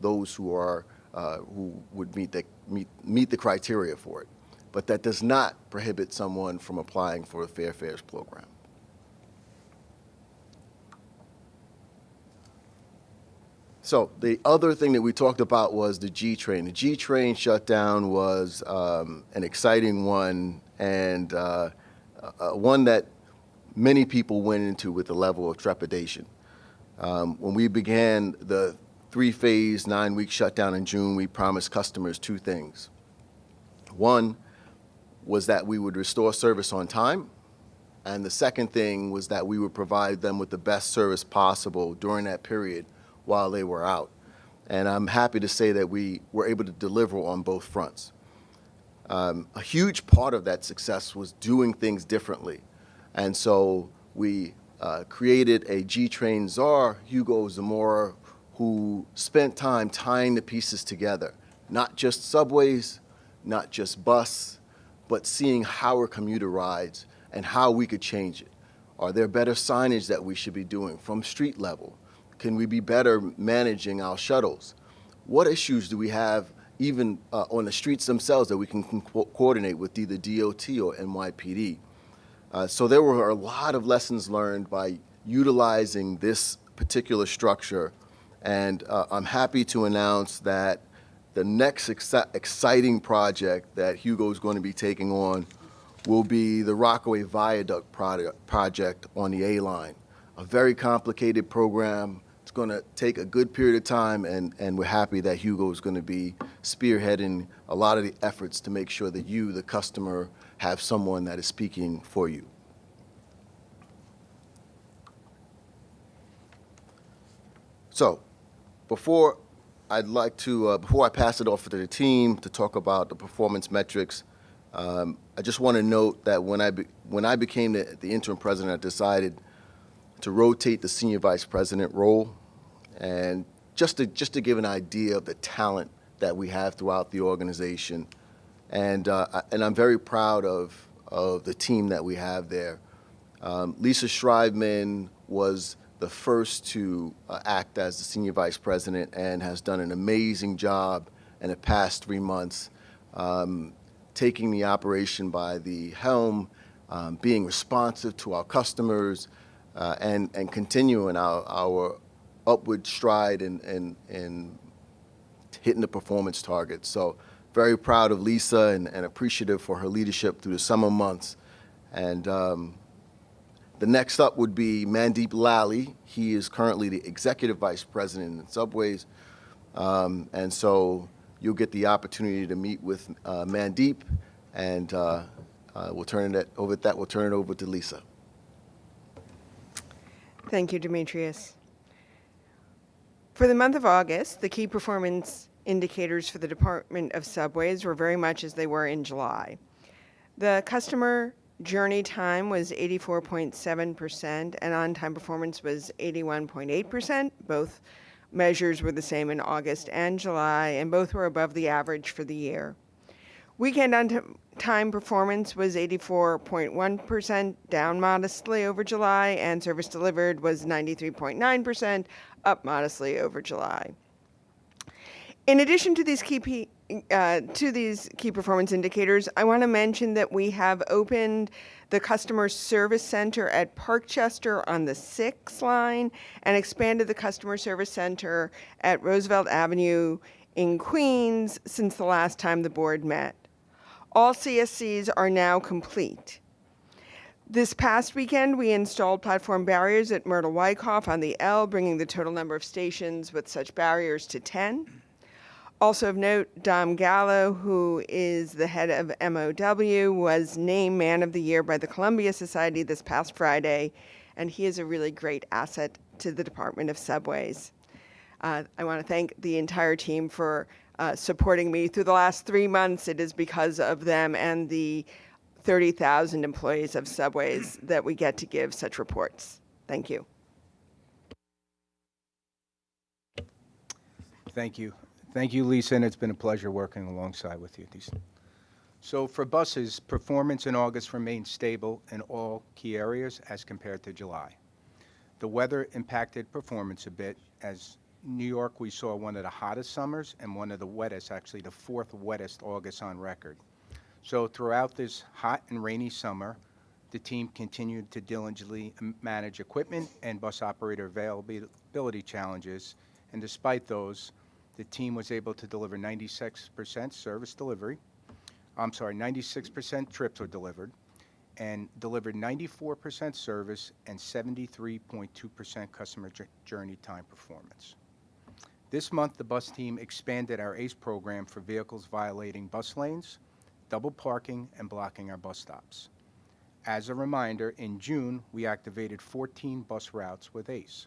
those who are who would meet the criteria for it. But that does not prohibit someone from applying for a Fair Fares program. So the other thing that we talked about was the G train. The G train shutdown was an exciting one, and one that many people went into with a level of trepidation. When we began the 3-phase, 9-week shutdown in June, we promised customers two things. One was that we would restore service on time, and the second thing was that we would provide them with the best service possible during that period while they were out. And I'm happy to say that we were able to deliver on both fronts. A huge part of that success was doing things differently. And so we created a G-Train czar, Hugo Zamora, who spent time tying the pieces together, not just subways, not just bus, but seeing how our commuter rides and how we could change it. Are there better signage that we should be doing from street level? Can we be better managing our shuttles? What issues do we have even on the streets themselves that we can coordinate with either DOT or NYPD? So there were a lot of lessons learned by utilizing this particular structure, and I'm happy to announce that the next exciting project that Hugo is going to be taking on will be the Rockaway Viaduct project on the A line. A very complicated program. It's going to take a good period of time, and we're happy that Hugo is going to be spearheading a lot of the efforts to make sure that you, the customer, have someone that is speaking for you. So, before I pass it off to the team to talk about the performance metrics, I just want to note that when I became the interim president, I decided to rotate the senior vice president role, and just to give an idea of the talent that we have throughout the organization, and I'm very proud of the team that we have there. Lisa Schreibman was the first to act as the senior vice president and has done an amazing job in the past 3 months, taking the operation by the helm, being responsive to our customers, and continuing our upward stride in hitting the performance targets. So very proud of Lisa and appreciative for her leadership through the summer months. And the next up would be Mandeep Lally. He is currently the executive vice president in Subways. And so you'll get the opportunity to meet with Mandeep, and we'll turn it over to Lisa. Thank you, Demetrius. For the month of August, the key performance indicators for the Department of Subways were very much as they were in July. The customer journey time was 84.7%, and on-time performance was 81.8%. Both measures were the same in August and July, and both were above the average for the year. Weekend on-time performance was 84.1%, down modestly over July, and service delivered was 93.9%, up modestly over July. In addition to these key performance indicators, I want to mention that we have opened the Customer Service Center at Parkchester on the 6 line and expanded the Customer Service Center at Roosevelt Avenue in Queens since the last time the board met. All CSCs are now complete. This past weekend, we installed platform barriers at Myrtle Wyckoff on the L, bringing the total number of stations with such barriers to 10. Also of note, Dom Gallo, who is the head of MOW, was named Man of the Year by the Columbia Society this past Friday and he is a really great asset to the Department of Subways. I want to thank the entire team for supporting me through the last 3 months. It is because of them and the 30,000 employees of Subways that we get to give such reports. Thank you. Thank you. Thank you, Lisa, and it's been a pleasure working alongside with you. So for buses, performance in August remained stable in all key areas as compared to July. The weather impacted performance a bit. As New York, we saw one of the hottest summers and one of the wettest, actually the 4th wettest August on record. So throughout this hot and rainy summer, the team continued to diligently manage equipment and bus operator availability challenges, and despite those, the team was able to deliver 96% service delivery. 96% trips were delivered, and delivered 94% service and 73.2% customer journey time performance. This month, the bus team expanded our ACE program for vehicles violating bus lanes, double parking, and blocking our bus stops. As a reminder, in June, we activated 14 bus routes with ACE.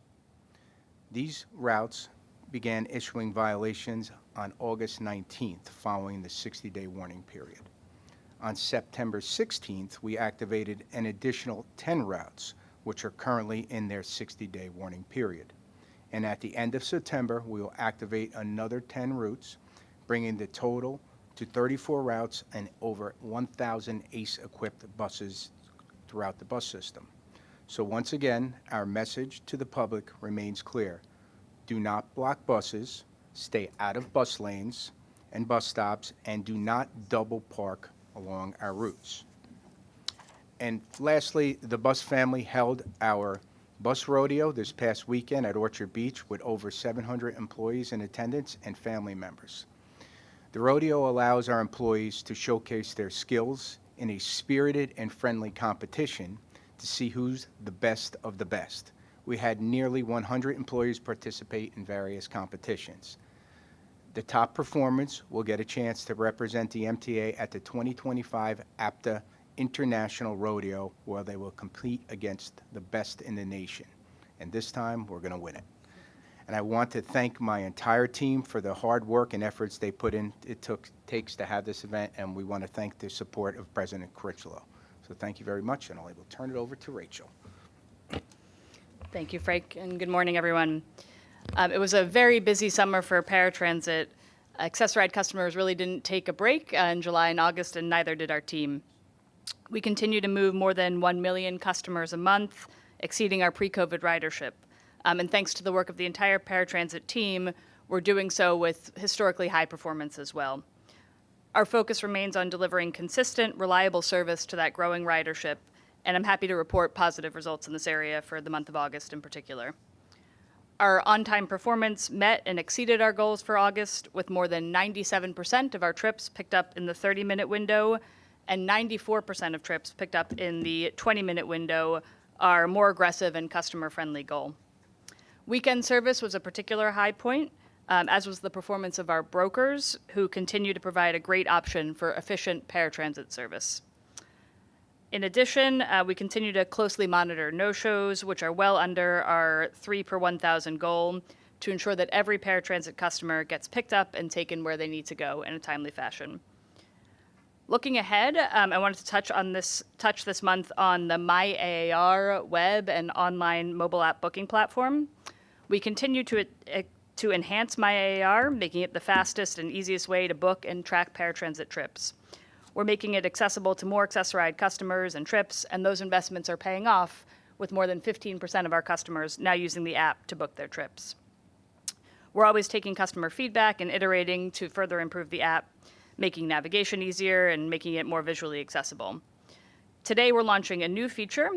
These routes began issuing violations on August 19th, following the 60-day warning period. On September 16th, we activated an additional 10 routes, which are currently in their 60-day warning period. And at the end of September, we will activate another 10 routes, bringing the total to 34 routes and over 1,000 ACE-equipped buses throughout the bus system. So once again, our message to the public remains clear. Do not block buses, stay out of bus lanes and bus stops, and do not double park along our routes. And lastly, the bus family held our bus rodeo this past weekend at Orchard Beach with over 700 employees in attendance and family members. The rodeo allows our employees to showcase their skills in a spirited and friendly competition to see who's the best of the best. We had nearly 100 employees participate in various competitions. The top performers will get a chance to represent the MTA at the 2025 APTA International Rodeo, where they will compete against the best in the nation. And this time, we're going to win it. And I want to thank my entire team for the hard work and efforts they put in. Takes to have this event, and we want to thank the support of President Critchlow. So thank you very much, and I will turn it over to Rachel. Thank you, Frank, and good morning, everyone. It was a very busy summer for paratransit. Access-Ride customers really didn't take a break in July and August, and neither did our team. We continue to move more than 1 million customers a month, exceeding our pre-COVID ridership. And thanks to the work of the entire paratransit team, we're doing so with historically high performance as well. Our focus remains on delivering consistent, reliable service to that growing ridership, and I'm happy to report positive results in this area for the month of August in particular. Our on-time performance met and exceeded our goals for August, with more than 97% of our trips picked up in the 30-minute window, and 94% of trips picked up in the 20-minute window, our more aggressive and customer-friendly goal. Weekend service was a particular high point, as was the performance of our brokers, who continue to provide a great option for efficient paratransit service. In addition, we continue to closely monitor no-shows, which are well under our 3 per 1,000 goal, to ensure that every paratransit customer gets picked up and taken where they need to go in a timely fashion. Looking ahead, I wanted to touch this month on the MyAAR web and online mobile app booking platform. We continue to enhance MyAAR, making it the fastest and easiest way to book and track paratransit trips. We're making it accessible to more Access-Ride customers and trips, and those investments are paying off, with more than 15% of our customers now using the app to book their trips. We're always taking customer feedback and iterating to further improve the app, making navigation easier and making it more visually accessible. Today, we're launching a new feature,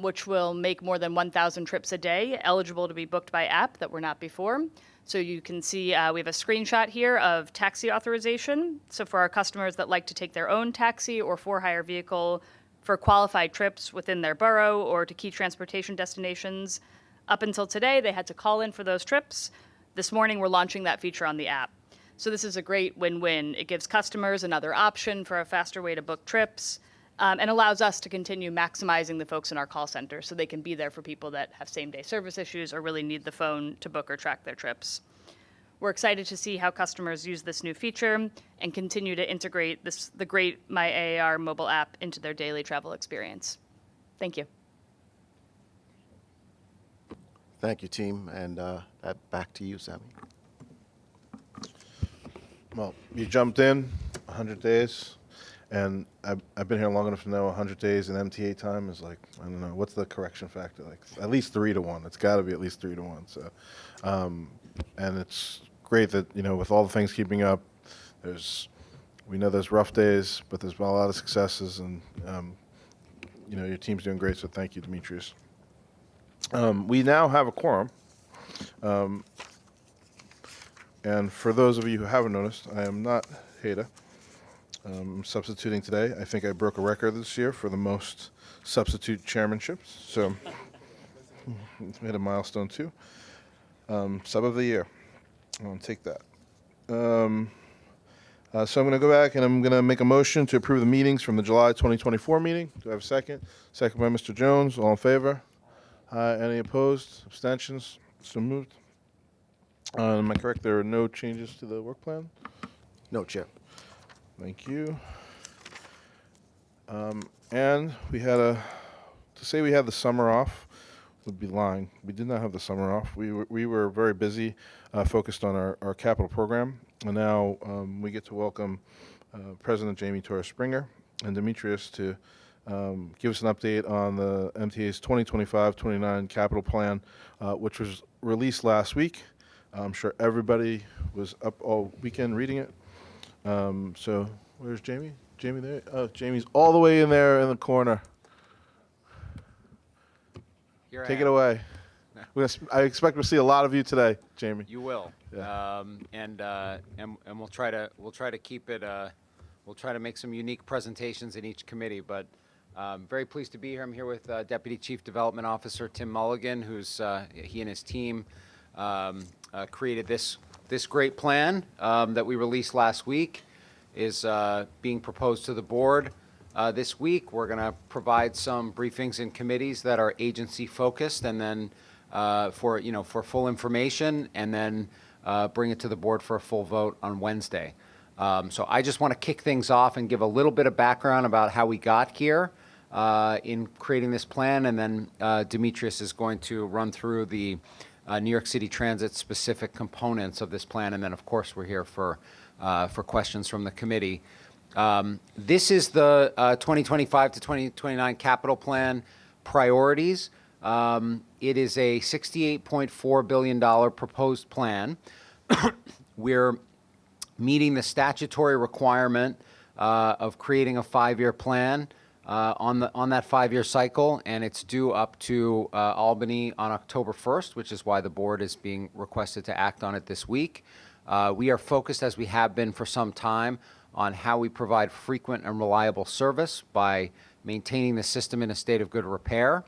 which will make more than 1,000 trips a day eligible to be booked by app that were not before. So you can see we have a screenshot here of taxi authorization. So for our customers that like to take their own taxi or for-hire vehicle for qualified trips within their borough or to key transportation destinations, up until today, they had to call in for those trips. This morning, we're launching that feature on the app. So this is a great win-win. It gives customers another option for a faster way to book trips, and allows us to continue maximizing the folks in our call center so they can be there for people that have same-day service issues or really need the phone to book or track their trips. We're excited to see how customers use this new feature and continue to integrate the great My AAR mobile app into their daily travel experience. Thank you. Thank you, team. And back to you, Sammy. Well, you jumped in 100 days, and I've been here long enough to know 100 days in MTA time is like, I don't know, what's the correction factor? Like at least 3 to 1. It's got to be at least 3 to 1. So, and it's great that, you know, with all the things keeping up, we know there's rough days, but there's been a lot of successes, and you know, your team's doing great. So thank you, Demetrius. We now have a quorum. And for those of you who haven't noticed, I am not Heda. I'm substituting today. I think I broke a record this year for the most substitute chairmanships. So it's made a milestone too. Sub of the year. I'll take that. So I'm going to go back and I'm going to make a motion to approve the meetings from the July 2024 meeting. Do I have a second? Second by Mr. Jones. All in favor? Any opposed? Abstentions? So moved. Am I correct? There are no changes to the work plan? No, Chair. Thank you. And we had to say we had the summer off would be lying. We did not have the summer off. We were very busy, focused on our capital program. And now we get to welcome President Jamie Torres Springer and Demetrius to give us an update on the MTA's 2025-29 capital plan, which was released last week. I'm sure everybody was up all weekend reading it. So where's Jamie? Jamie there? Oh, Jamie's all the way in there in the corner. Here Take it away. I expect we'll see a lot of you today, Jamie. You will. Yeah. And we'll try to keep it. We'll try to make some unique presentations in each committee. But very pleased to be here. I'm here with Deputy Chief Development Officer Tim Mulligan, who's he and his team created this great plan that we released last week. Is being proposed to the board this week. We're going to provide some briefings in committees that are agency focused, and then for full information, and then bring it to the board for a full vote on Wednesday. So I just want to kick things off and give a little bit of background about how we got here in creating this plan, and then Demetrius is going to run through the New York City Transit specific components of this plan, and then of course we're here for questions from the committee. This is the 2025 to 2029 capital plan priorities. It is a $68.4 billion proposed plan. We're meeting the statutory requirement of creating a 5-year plan on that 5-year cycle, and it's due up to Albany on October 1st, which is why the board is being requested to act on it this week. We are focused, as we have been for some time, on how we provide frequent and reliable service by maintaining the system in a state of good repair.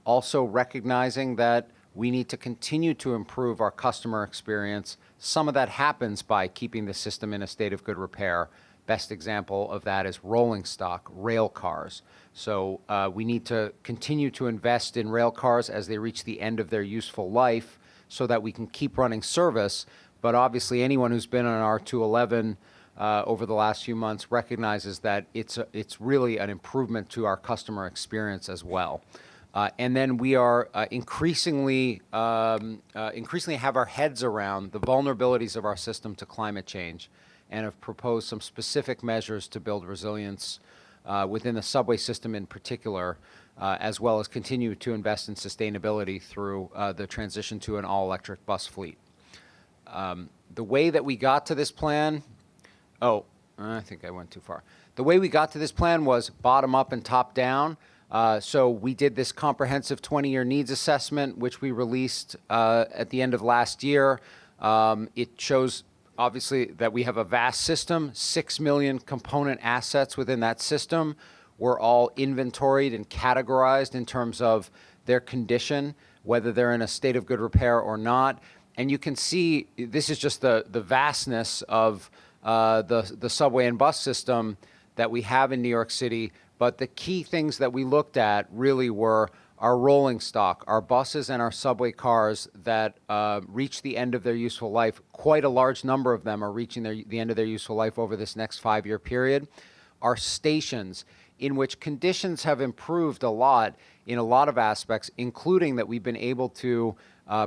Also recognizing that we need to continue to improve our customer experience. Some of that happens by keeping the system in a state of good repair. Best example of that is rolling stock, rail cars. So we need to continue to invest in rail cars as they reach the end of their useful life so that we can keep running service. But obviously anyone who's been on R211 over the last few months recognizes that it's really an improvement to our customer experience as well. And then we are increasingly have our heads around the vulnerabilities of our system to climate change, and have proposed some specific measures to build resilience within the subway system in particular, as well as continue to invest in sustainability through the transition to an all-electric bus fleet. The way that we got to this plan, I think I went too far. The way we got to this plan was bottom up and top down. So we did this comprehensive 20-year needs assessment, which we released at the end of last year. It shows, obviously, that we have a vast system, 6 million component assets within that system. We're all inventoried and categorized in terms of their condition, whether they're in a state of good repair or not. And you can see this is just the vastness of the subway and bus system that we have in New York City, But the key things that we looked at really were our rolling stock, our buses and our subway cars that reach the end of their useful life. Quite a large number of them are reaching the end of their useful life over this next 5-year period. Our stations, in which conditions have improved a lot in a lot of aspects, including that we've been able to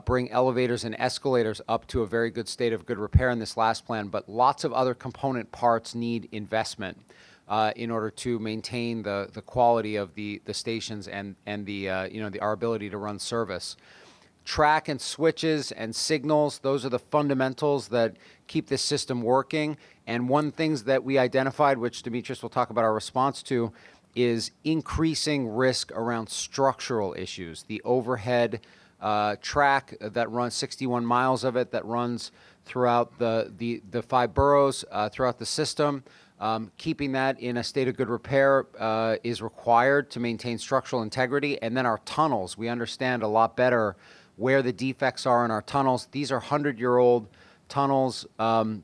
bring elevators and escalators up to a very good state of good repair in this last plan, but lots of other component parts need investment in order to maintain the quality of the stations and our ability to run service. Track and switches and signals, those are the fundamentals that keep this system working. And one things that we identified, which Demetrius will talk about our response to, is increasing risk around structural issues. The overhead track that runs 61 miles of it that runs throughout the 5 boroughs, throughout the system. Keeping that in a state of good repair is required to maintain structural integrity. And then our tunnels, we understand a lot better where the defects are in our tunnels. These are 100-year-old tunnels.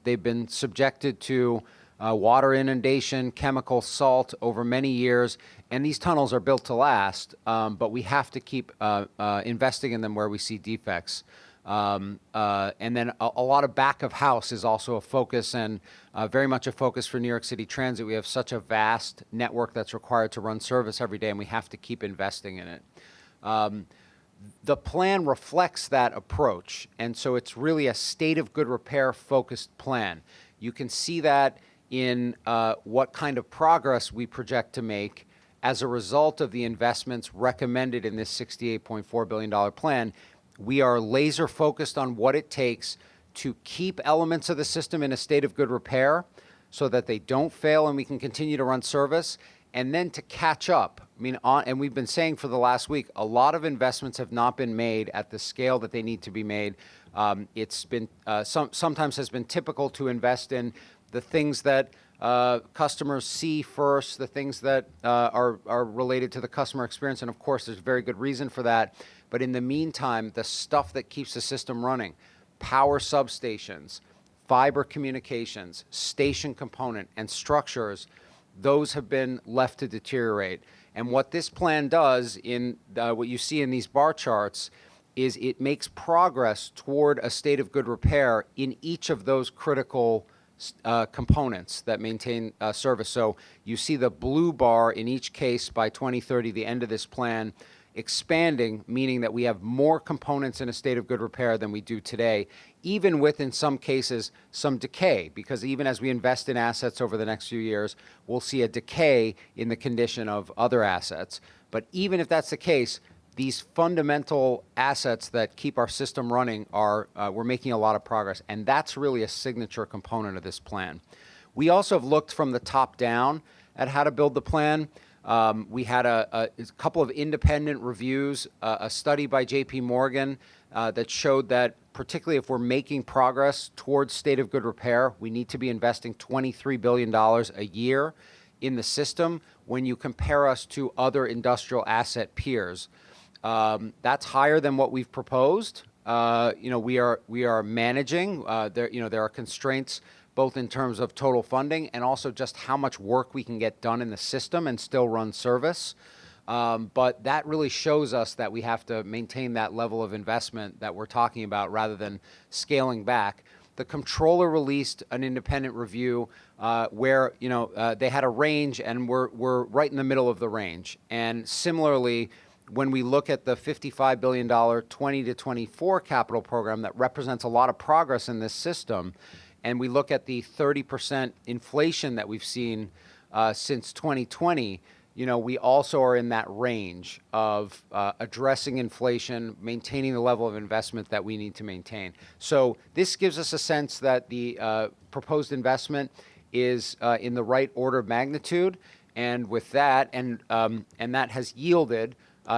They've been subjected to water inundation, chemical salt over many years, and these tunnels are built to last, but we have to keep investing in them where we see defects. And then a lot of back of house is also a focus, and very much a focus for New York City Transit. We have such a vast network that's required to run service every day, and we have to keep investing in it. The plan reflects that approach, and so it's really a state of good repair focused plan. You can see that in what kind of progress we project to make as a result of the investments recommended in this $68.4 billion plan. We are laser focused on what it takes to keep elements of the system in a state of good repair so that they don't fail and we can continue to run service, and then to catch up. And we've been saying for the last week, a lot of investments have not been made at the scale that they need to be made. It's been sometimes has been typical to invest in the things that customers see first, the things that are related to the customer experience, and of course there's very good reason for that. But in the meantime, the stuff that keeps the system running, power substations, fiber communications, station component, and structures, those have been left to deteriorate. And what this plan does in what you see in these bar charts is it makes progress toward a state of good repair in each of those critical components that maintain service. So you see the blue bar in each case by 2030, the end of this plan, expanding, meaning that we have more components in a state of good repair than we do today, even with, in some cases, some decay, because even as we invest in assets over the next few years, we'll see a decay in the condition of other assets. But even if that's the case, these fundamental assets that keep our system running we're making a lot of progress, and that's really a signature component of this plan. We also have looked from the top down at how to build the plan. We had a couple of independent reviews, a study by J.P. Morgan that showed that particularly if we're making progress towards state of good repair, we need to be investing $23 billion a year in the system when you compare us to other industrial asset peers. That's higher than what we've proposed. We are managing. There are constraints both in terms of total funding and also just how much work we can get done in the system and still run service. But that really shows us that we have to maintain that level of investment that we're talking about rather than scaling back. The comptroller released an independent review where they had a range, and we're right in the middle of the range. And similarly, when we look at the $55 billion 20 to 24 capital program that represents a lot of progress in this system, and we look at the 30% inflation that we've seen since 2020, we also are in that range of addressing inflation, maintaining the level of investment that we need to maintain. So this gives us a sense that the proposed investment is in the right order of magnitude, and with that, and that has yielded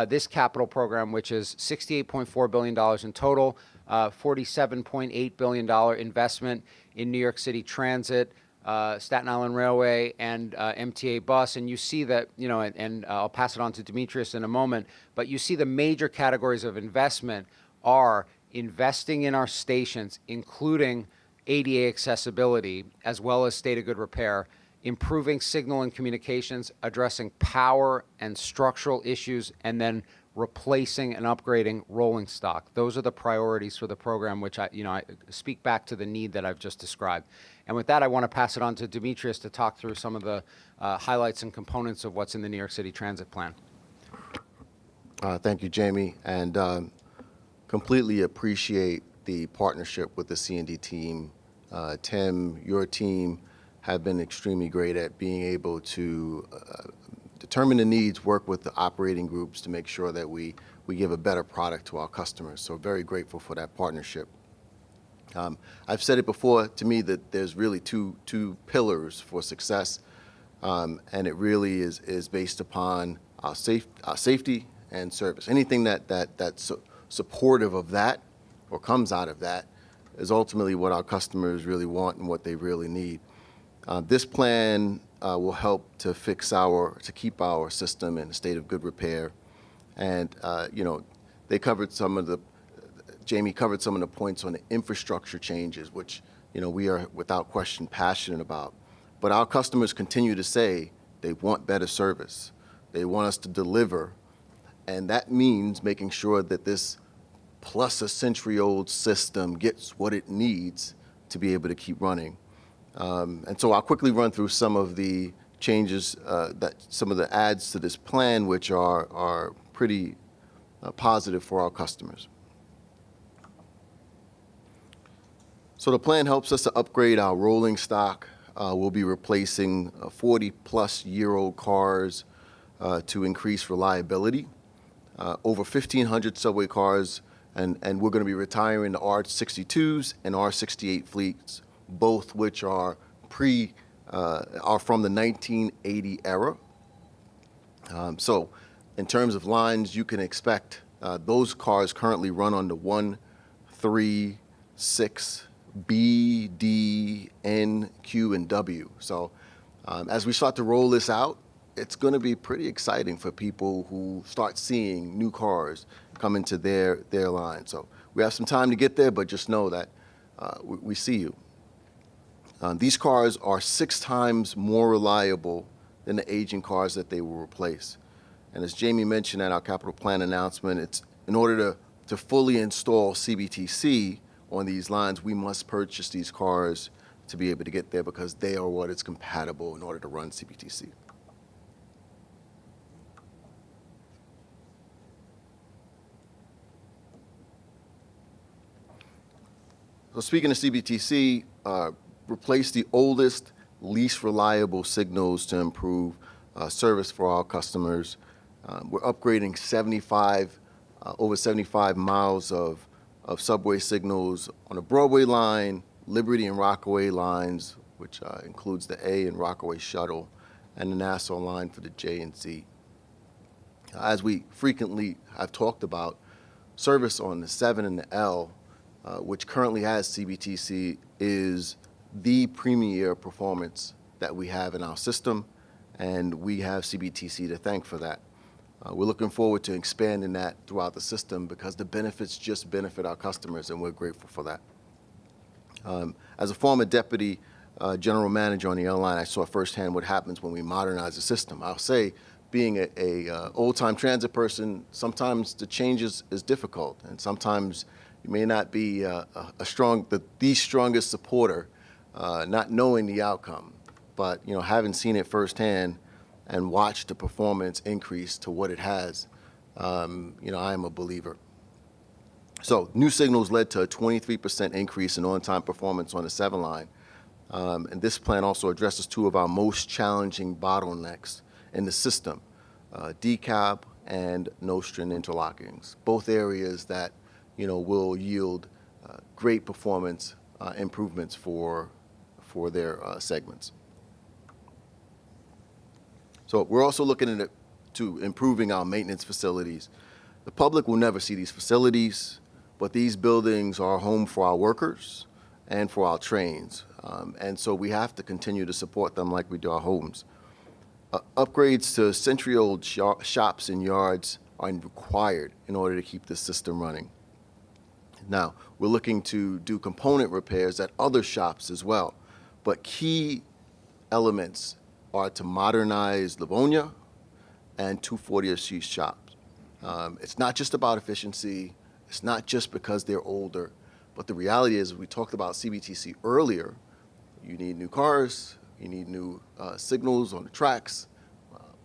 this capital program, which is $68.4 billion in total, $47.8 billion investment in New York City Transit, Staten Island Railway, and MTA bus. And you see that, and I'll pass it on to Demetrius in a moment, but you see the major categories of investment are investing in our stations, including ADA accessibility, as well as state of good repair, improving signal and communications, addressing power and structural issues, and then replacing and upgrading rolling stock. Those are the priorities for the program, which I speak back to the need that I've just described. And with that, I want to pass it on to Demetrius to talk through some of the highlights and components of what's in the New York City Transit Plan. Thank you, Jamie, and completely appreciate the partnership with the C&D team. Tim, your team have been extremely great at being able to determine the needs, work with the operating groups to make sure that we give a better product to our customers. So very grateful for that partnership. I've said it before, to me, that there's really two pillars for success, and it really is based upon our safety and service. Anything that's supportive of that or comes out of that is ultimately what our customers really want and what they really need. This plan will help to keep our system in a state of good repair. And, Jamie covered some of the points on the infrastructure changes, which, we are without question passionate about. But our customers continue to say they want better service. They want us to deliver. And that means making sure that this plus a century-old system gets what it needs to be able to keep running. And so I'll quickly run through some of the changes, some of the adds to this plan, which are pretty positive for our customers. So the plan helps us to upgrade our rolling stock. We'll be replacing 40-plus-year-old cars to increase reliability. Over 1,500 subway cars, and we're going to be retiring the R62s and R68 fleets, both which are from the 1980 era. So in terms of lines, you can expect those cars currently run on the 1, 3, 6, B, D, N, Q, and W. So as we start to roll this out, it's going to be pretty exciting for people who start seeing new cars come into their line. So we have some time to get there, but just know that we see you. These cars are 6 times more reliable than the aging cars that they will replace. And as Jamie mentioned at our capital plan announcement, it's in order to fully install CBTC on these lines, we must purchase these cars to be able to get there because they are what is compatible in order to run CBTC. So speaking of CBTC, replace the oldest, least reliable signals to improve service for our customers. We're upgrading over 75 miles of subway signals on the Broadway line, Liberty and Rockaway lines, which includes the A and Rockaway shuttle, and the Nassau line for the J and Z. As we frequently have talked about, service on the 7 and the L, which currently has CBTC, is the premier performance that we have in our system, and we have CBTC to thank for that. We're looking forward to expanding that throughout the system because the benefits just benefit our customers, and we're grateful for that. As a former deputy general manager on the L line, I saw firsthand what happens when we modernize the system. I'll say, being a old-time transit person, sometimes the change is difficult, and sometimes you may not be the strongest supporter, not knowing the outcome. But having seen it firsthand and watched the performance increase to what it has, I am a believer. So new signals led to a 23% increase in on-time performance on the 7 line. And this plan also addresses 2 of our most challenging bottlenecks in the system, decab and Nostrand interlockings, both areas that will yield great performance improvements for their segments. So we're also looking to improving our maintenance facilities. The public will never see these facilities, but these buildings are home for our workers and for our trains. And so we have to continue to support them like we do our homes. Upgrades to century-old shops and yards are required in order to keep this system running. Now, we're looking to do component repairs at other shops as well. But key elements are to modernize Livonia and 240th Street shops. It's not just about efficiency. It's not just because they're older. But the reality is, we talked about CBTC earlier, you need new cars, you need new signals on the tracks,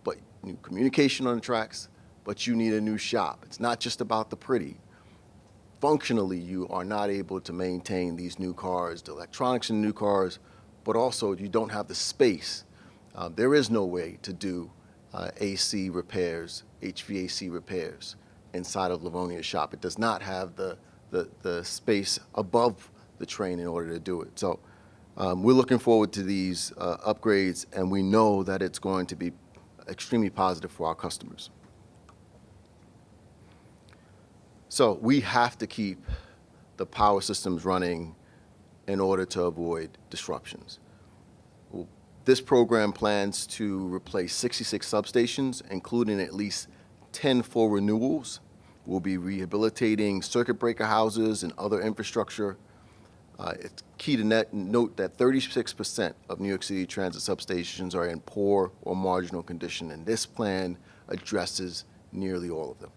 but new communication on the tracks, but you need a new shop. It's not just about the pretty. Functionally, you are not able to maintain these new cars, the electronics in new cars, but also you don't have the space. There is no way to do AC repairs, HVAC repairs inside of Livonia's shop. It does not have the space above the train in order to do it. So we're looking forward to these upgrades, and we know that it's going to be extremely positive for our customers. So we have to keep the power systems running in order to avoid disruptions. This program plans to replace 66 substations, including at least 10 full renewals. We'll be rehabilitating circuit breaker houses and other infrastructure. It's key to note that 36% of New York City transit substations are in poor or marginal condition, and this plan addresses nearly all of them.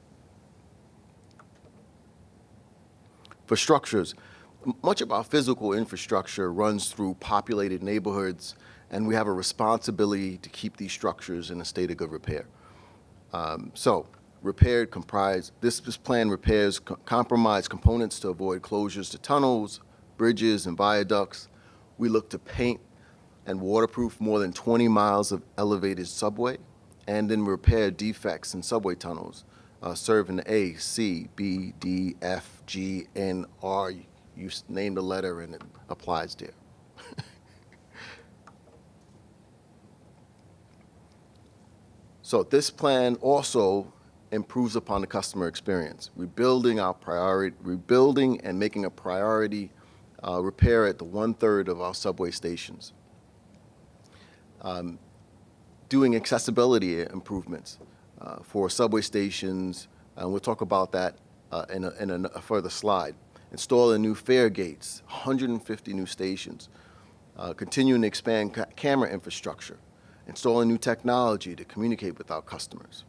For structures, much of our physical infrastructure runs through populated neighborhoods, and we have a responsibility to keep these structures in a state of good repair. This plan repairs compromised components to avoid closures to tunnels, bridges, and viaducts. We look to paint and waterproof more than 20 miles of elevated subway, and then repair defects in subway tunnels, serving A, C, B, D, F, G, N, R. You name the letter and it applies there. So this plan also improves upon the customer experience, rebuilding and making a priority repair at the 1/3 of our subway stations. Doing accessibility improvements for subway stations, and we'll talk about that in a further slide. Installing new fare gates, 150 new stations, continuing to expand camera infrastructure, installing new technology to communicate with our customers.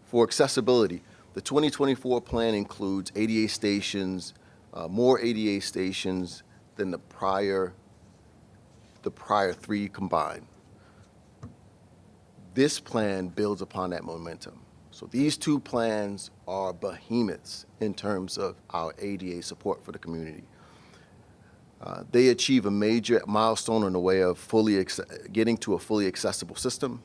For accessibility, the 2024 plan includes ADA stations, more ADA stations than the prior 3 combined. This plan builds upon that momentum. So these 2 plans are behemoths in terms of our ADA support for the community. They achieve a major milestone in the way of getting to a fully accessible system,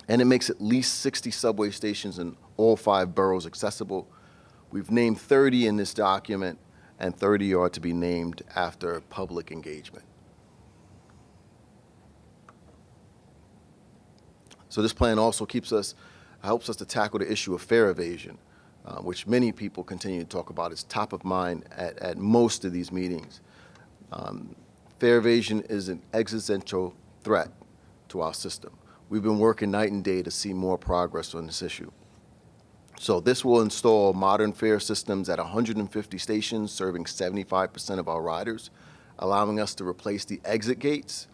and it makes at least 60 subway stations in all 5 boroughs accessible. We've named 30 in this document, and 30 are to be named after public engagement. So this plan also helps us to tackle the issue of fare evasion, which many people continue to talk about. It's top of mind at most of these meetings. Fare evasion is an existential threat to our system. We've been working night and day to see more progress on this issue. So this will install modern fare systems at 150 stations, serving 75% of our riders, allowing us to replace the exit gates,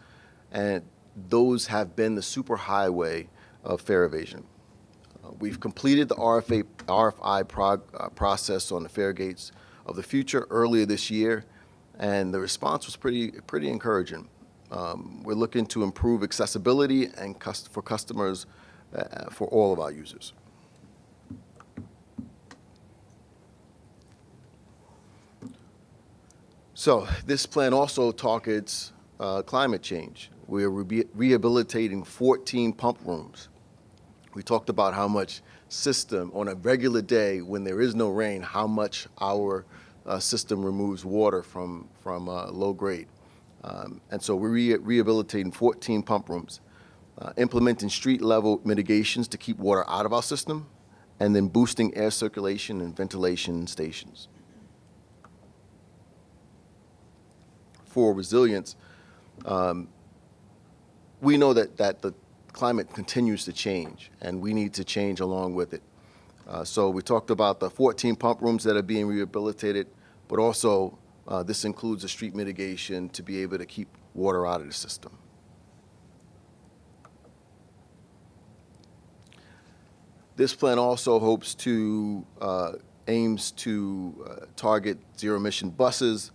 and those have been the superhighway of fare evasion. We've completed the RFI process on the fare gates of the future earlier this year, and the response was pretty encouraging. We're looking to improve accessibility and for customers, for all of our users. So this plan also targets climate change. We are rehabilitating 14 pump rooms. We talked about how much system, on a regular day when there is no rain, how much our system removes water from low grade. And so we're rehabilitating 14 pump rooms, implementing street level mitigations to keep water out of our system, and then boosting air circulation and ventilation stations. For resilience, we know that the climate continues to change, and we need to change along with it. So we talked about the 14 pump rooms that are being rehabilitated, but also This includes a street mitigation to be able to keep water out of the system. This plan also hopes to, aims to target zero-emission buses.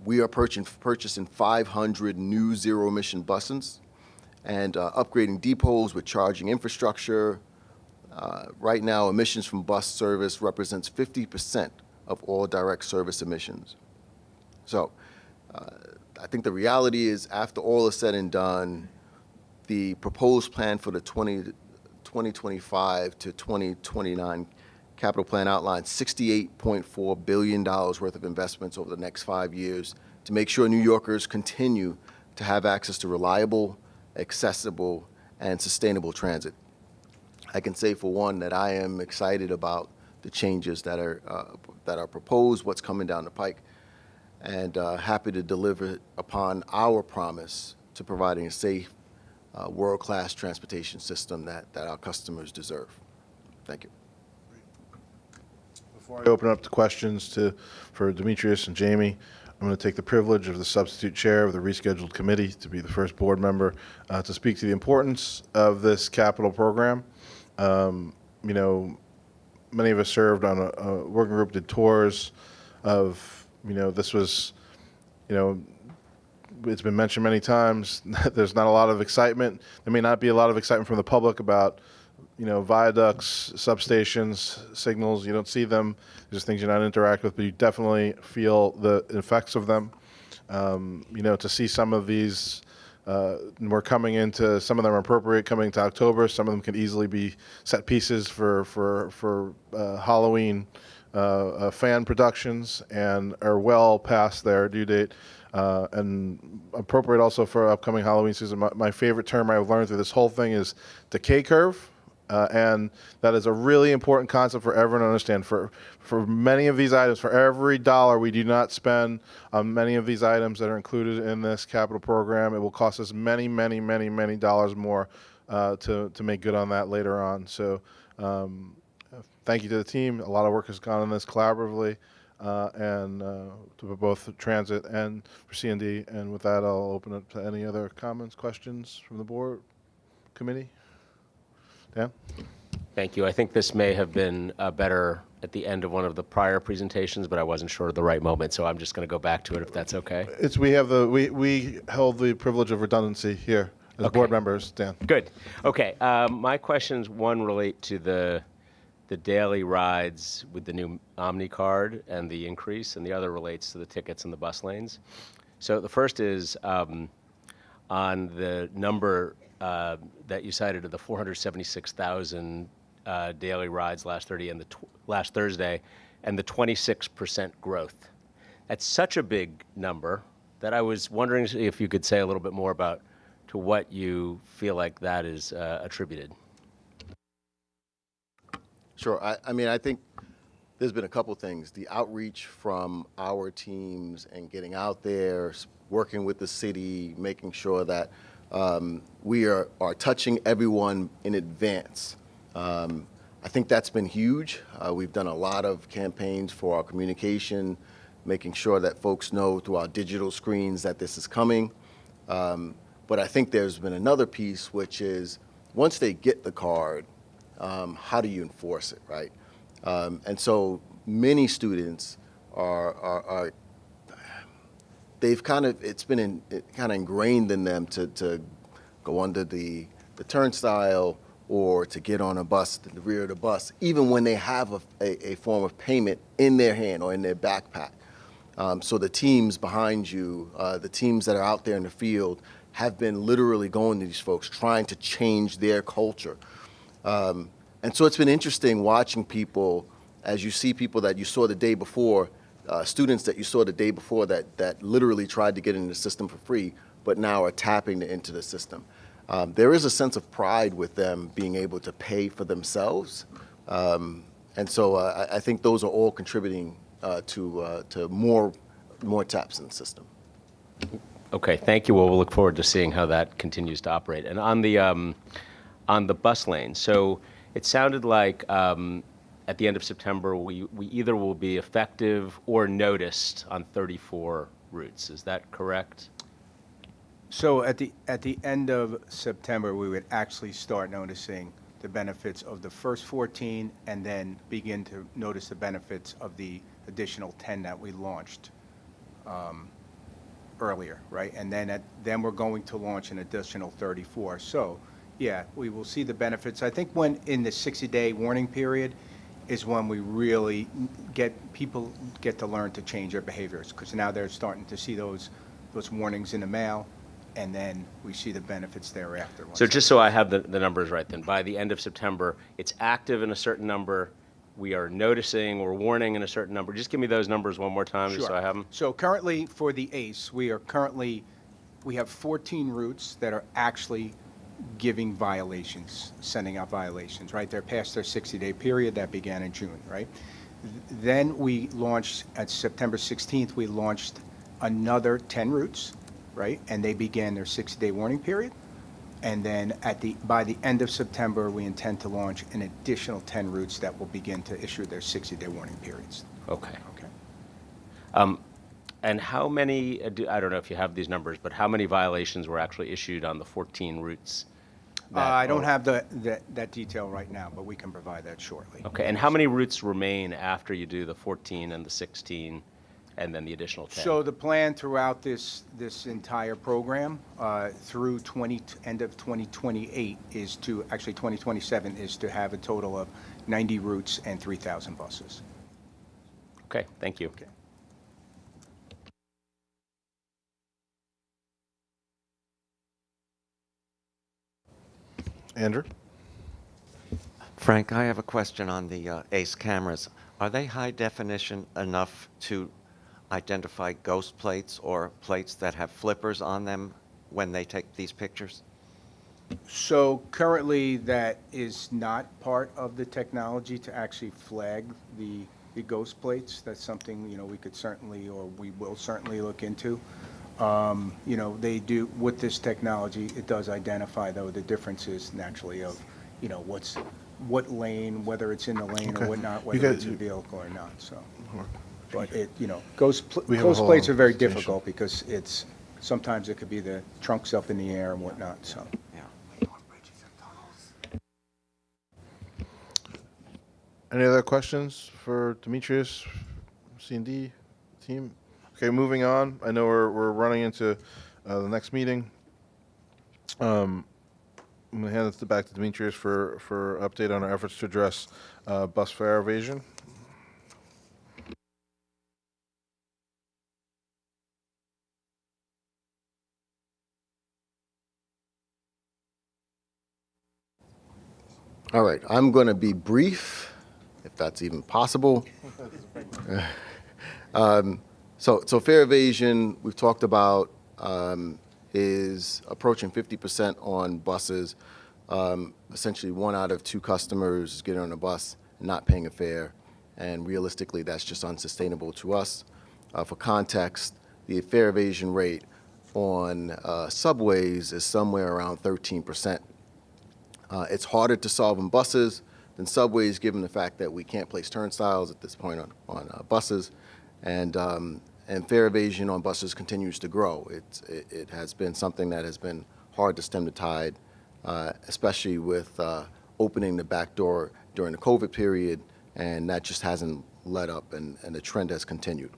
We are purchasing 500 new zero-emission buses and upgrading depots with charging infrastructure. Right now, emissions from bus service represents 50% of all direct service emissions. So I think the reality is, after all is said and done, the proposed plan for the 2025 to 2029 capital plan outlines $68.4 billion worth of investments over the next 5 years to make sure New Yorkers continue to have access to reliable, accessible, and sustainable transit. I can say, for one, that I am excited about the changes that are proposed, what's coming down the pike, and happy to deliver upon our promise to providing a safe, world-class transportation system that our customers deserve. Thank you. Before I open up to questions for Demetrius and Jamie, I'm going to take the privilege of the substitute chair of the rescheduled committee to be the first board member to speak to the importance of this capital program. You know, many of us served on a working group, did tours of, this was, it's been mentioned many times, there's not a lot of excitement. There may not be a lot of excitement from the public about, viaducts, substations, signals. You don't see them. There's things you're not interact with, but you definitely feel the effects of them. To see some of these, we're coming into, some of them are appropriate coming to October. Some of them can easily be set pieces for Halloween fan productions and are well past their due date. And appropriate also for upcoming Halloween season. My favorite term I've learned through this whole thing is decay curve. And that is a really important concept for everyone to understand. For many of these items, for every dollar we do not spend on many of these items that are included in this capital program, it will cost us many, many, many, many dollars more to make good on that later on. So thank you to the team. A lot of work has gone on this collaboratively, and to both transit and for C&D. And with that, I'll open up to any other comments, questions from the board, committee. Dan? Thank you. I think this may have been better at the end of one of the prior presentations, but I wasn't sure of the right moment, so I'm just going to go back to it if that's okay. We held the privilege of redundancy here as board members, Dan. Good. Okay. My questions, one, relate to the daily rides with the new Omni card and the increase, and the other relates to the tickets and the bus lanes. So the first is on the number that you cited of the 476,000 daily rides last Thursday and the 26% growth. That's such a big number that I was wondering if you could say a little bit more about to what you feel like that is attributed. Sure. I think there's been a couple things. The outreach from our teams and getting out there, working with the city, making sure that we are touching everyone in advance. I think that's been huge. We've done a lot of campaigns for our communication, making sure that folks know through our digital screens that this is coming. But I think there's been another piece, which is once they get the card, how do you enforce it, right? And so many students are they've it's been ingrained in them to go under the turnstile or to get on a bus, the rear of the bus, even when they have a form of payment in their hand or in their backpack. So the teams behind you, the teams that are out there in the field, have been literally going to these folks, trying to change their culture. And so it's been interesting watching people, as you see people that you saw the day before, students that you saw the day before that literally tried to get into the system for free, but now are tapping into the system. There is a sense of pride with them being able to pay for themselves. And so I think those are all contributing to more taps in the system. Okay, thank you. Well, we'll look forward to seeing how that continues to operate. And on the bus lane, so it sounded like at the end of September, we either will be effective or noticed on 34 routes. Is that correct? So at the end of September, we would actually start noticing the benefits of the first 14 and then begin to notice the benefits of the additional 10 that we launched earlier, right? And then we're going to launch an additional 34. So yeah, we will see the benefits. I think when in the 60-day warning period is when we really people get to learn to change their behaviors, because now they're starting to see those warnings in the mail, and then we see the benefits thereafter. So just so I have the numbers right then, by the end of September, it's active in a certain number, we are noticing or warning in a certain number. Just give me those numbers one more time, just so I have them. So currently for the ACE, we have 14 routes that are actually giving violations, sending out violations, right? They're past their 60-day period that began in June, right? Then we launched, at September 16th, we launched another 10 routes, right? And they began their 60-day warning period. And then by the end of September, we intend to launch an additional 10 routes that will begin to issue their 60-day warning periods. Okay. Okay. And how many, I don't know if you have these numbers, but how many violations were actually issued on the 14 routes? I don't have that detail right now, but we can provide that shortly. Okay, and how many routes remain after you do the 14 and the 16 and then the additional 10? So the plan throughout this entire program through end of 2028 is to, actually 2027, is to have a total of 90 routes and 3,000 buses. Okay, thank you. Okay. Andrew? Frank, I have a question on the ACE cameras. Are they high definition enough to identify ghost plates or plates that have flippers on them when they take these pictures? So currently, that is not part of the technology to actually flag the ghost plates. That's something, we could certainly, or we will certainly look into. They do, with this technology, it does identify, though, the differences naturally of, what lane, whether it's in the lane or whatnot, whether it's a vehicle or not, so. But ghost plates are very difficult because sometimes it could be the trunks up in the air and whatnot, so. Any other questions for Demetrius, C&D team? Okay, moving on. I know we're running into the next meeting. I'm going to hand it back to Demetrius for update on our efforts to address bus fare evasion. All right, I'm going to be brief, if that's even possible. So fare evasion, we've talked about, is approaching 50% on buses. Essentially, 1 out of 2 customers is getting on a bus and not paying a fare, and realistically, that's just unsustainable to us. For context, the fare evasion rate on subways is somewhere around 13%. It's harder to solve on buses than subways, given the fact that we can't place turnstiles at this point on buses, and fare evasion on buses continues to grow. It has been something that has been hard to stem the tide, especially with opening the back door during the COVID period, and that just hasn't let up, and the trend has continued.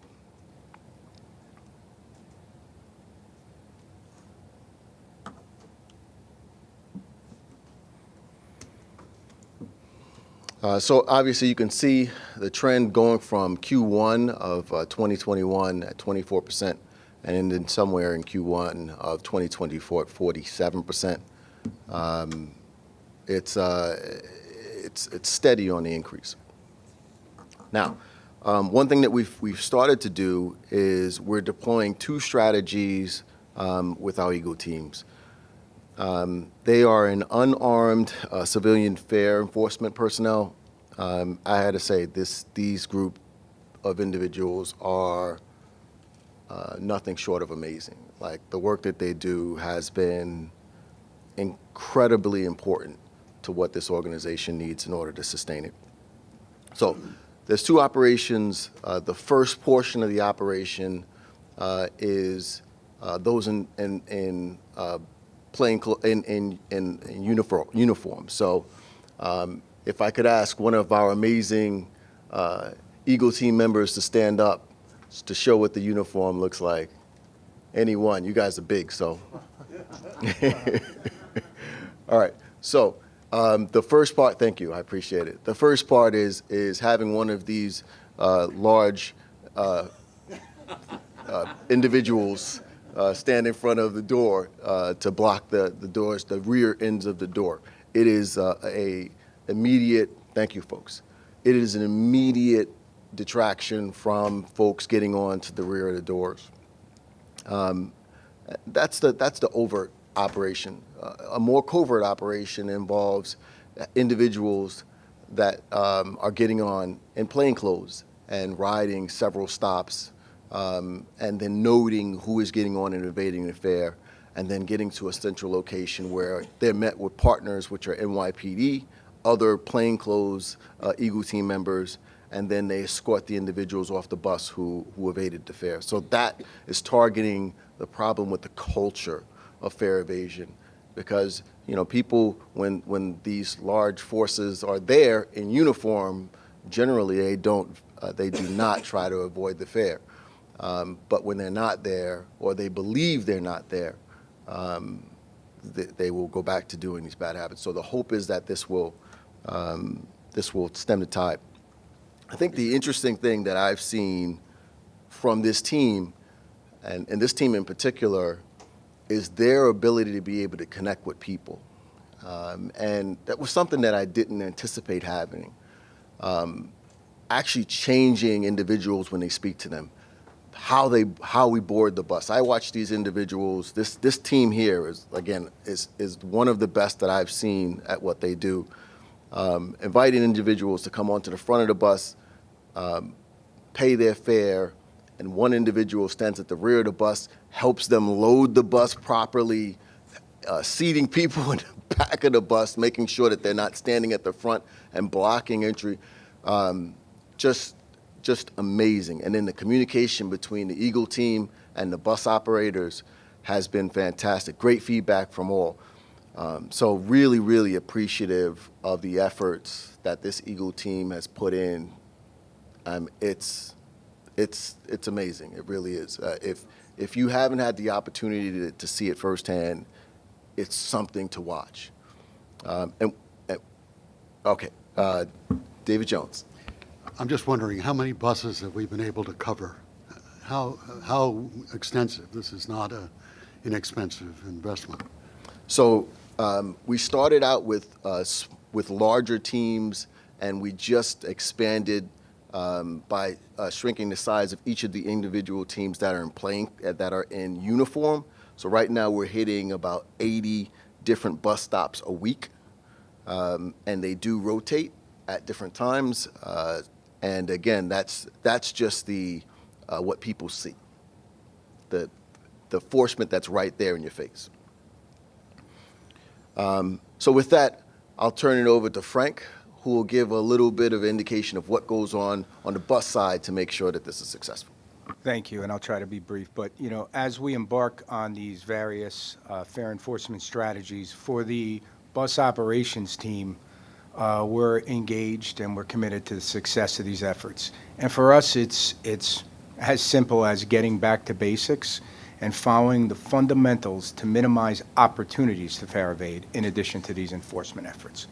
So obviously you can see the trend going from Q1 of 2021 at 24% and then somewhere in Q1 of 2024 at 47%. It's steady on the increase. Now, one thing that we've started to do is we're deploying 2 strategies with our EGLE teams. They are an unarmed civilian fare enforcement personnel. I had to say, these group of individuals are nothing short of amazing. Like, the work that they do has been incredibly important to what this organization needs in order to sustain it. So there's two operations. The first portion of the operation is those in uniform. So if I could ask one of our amazing Eagle team members to stand up to show what the uniform looks like. Anyone, you guys are big, so. All right, so the first part, thank you, I appreciate it. The first part is having one of these large individuals stand in front of the door to block the doors, the rear ends of the door. It is a immediate, thank you folks, it is an immediate detraction from folks getting on to the rear of the doors. That's the overt operation. A more covert operation involves individuals that are getting on in plain clothes and riding several stops, and then noting who is getting on and evading the fare, and then getting to a central location where they're met with partners, which are NYPD, other plainclothes Eagle team members, and then they escort the individuals off the bus who evaded the fare. So that is targeting the problem with the culture of fare evasion, because people, when these large forces are there in uniform, generally they do not try to avoid the fare. But when they're not there, or they believe they're not there, they will go back to doing these bad habits. So the hope is that this will stem the tide. I think the interesting thing that I've seen from this team, and this team in particular, is their ability to be able to connect with people. And that was something that I didn't anticipate happening. Actually changing individuals when they speak to them, how we board the bus. I watch these individuals. This team here is one of the best that I've seen at what they do. Inviting individuals to come onto the front of the bus, pay their fare, and one individual stands at the rear of the bus, helps them load the bus properly, seating people in the back of the bus, making sure that they're not standing at the front and blocking entry. Just amazing. And then the communication between the Eagle team and the bus operators has been fantastic. Great feedback from all. So really, really appreciative of the efforts that this Eagle team has put in. It's amazing. It really is. If you haven't had the opportunity to see it firsthand, it's something to watch. David Jones. I'm just wondering, how many buses have we been able to cover? How extensive? This is not an inexpensive investment. So we started out with larger teams, and we just expanded by shrinking the size of each of the individual teams that are in uniform. So right now we're hitting about 80 different bus stops a week, and they do rotate at different times. And again, that's just what people see, the enforcement that's right there in your face. So with that, I'll turn it over to Frank, who will give a little bit of indication of what goes on the bus side to make sure that this is successful. Thank you, and I'll try to be brief. But, as we embark on these various fare enforcement strategies for the bus operations team, we're engaged and we're committed to the success of these efforts. And for us, it's as simple as getting back to basics and following the fundamentals to minimize opportunities to fare evade in addition to these enforcement efforts.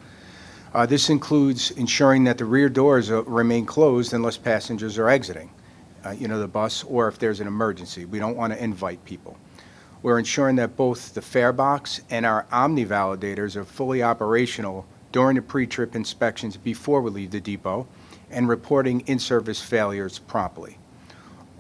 This includes ensuring that the rear doors remain closed unless passengers are exiting, the bus, or if there's an emergency. We don't want to invite people. We're ensuring that both the fare box and our Omni validators are fully operational during the pre-trip inspections before we leave the depot, and reporting in-service failures promptly.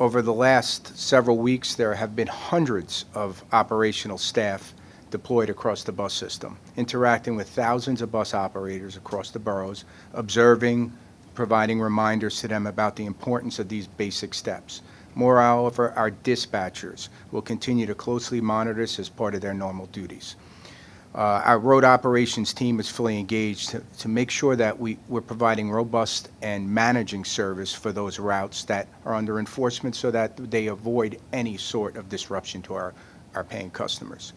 Over the last several weeks, there have been hundreds of operational staff deployed across the bus system, interacting with thousands of bus operators across the boroughs, observing, providing reminders to them about the importance of these basic steps. Moreover, our dispatchers will continue to closely monitor this as part of their normal duties. Our road operations team is fully engaged to make sure that we're providing robust and managing service for those routes that are under enforcement so that they avoid any sort of disruption to our paying customers.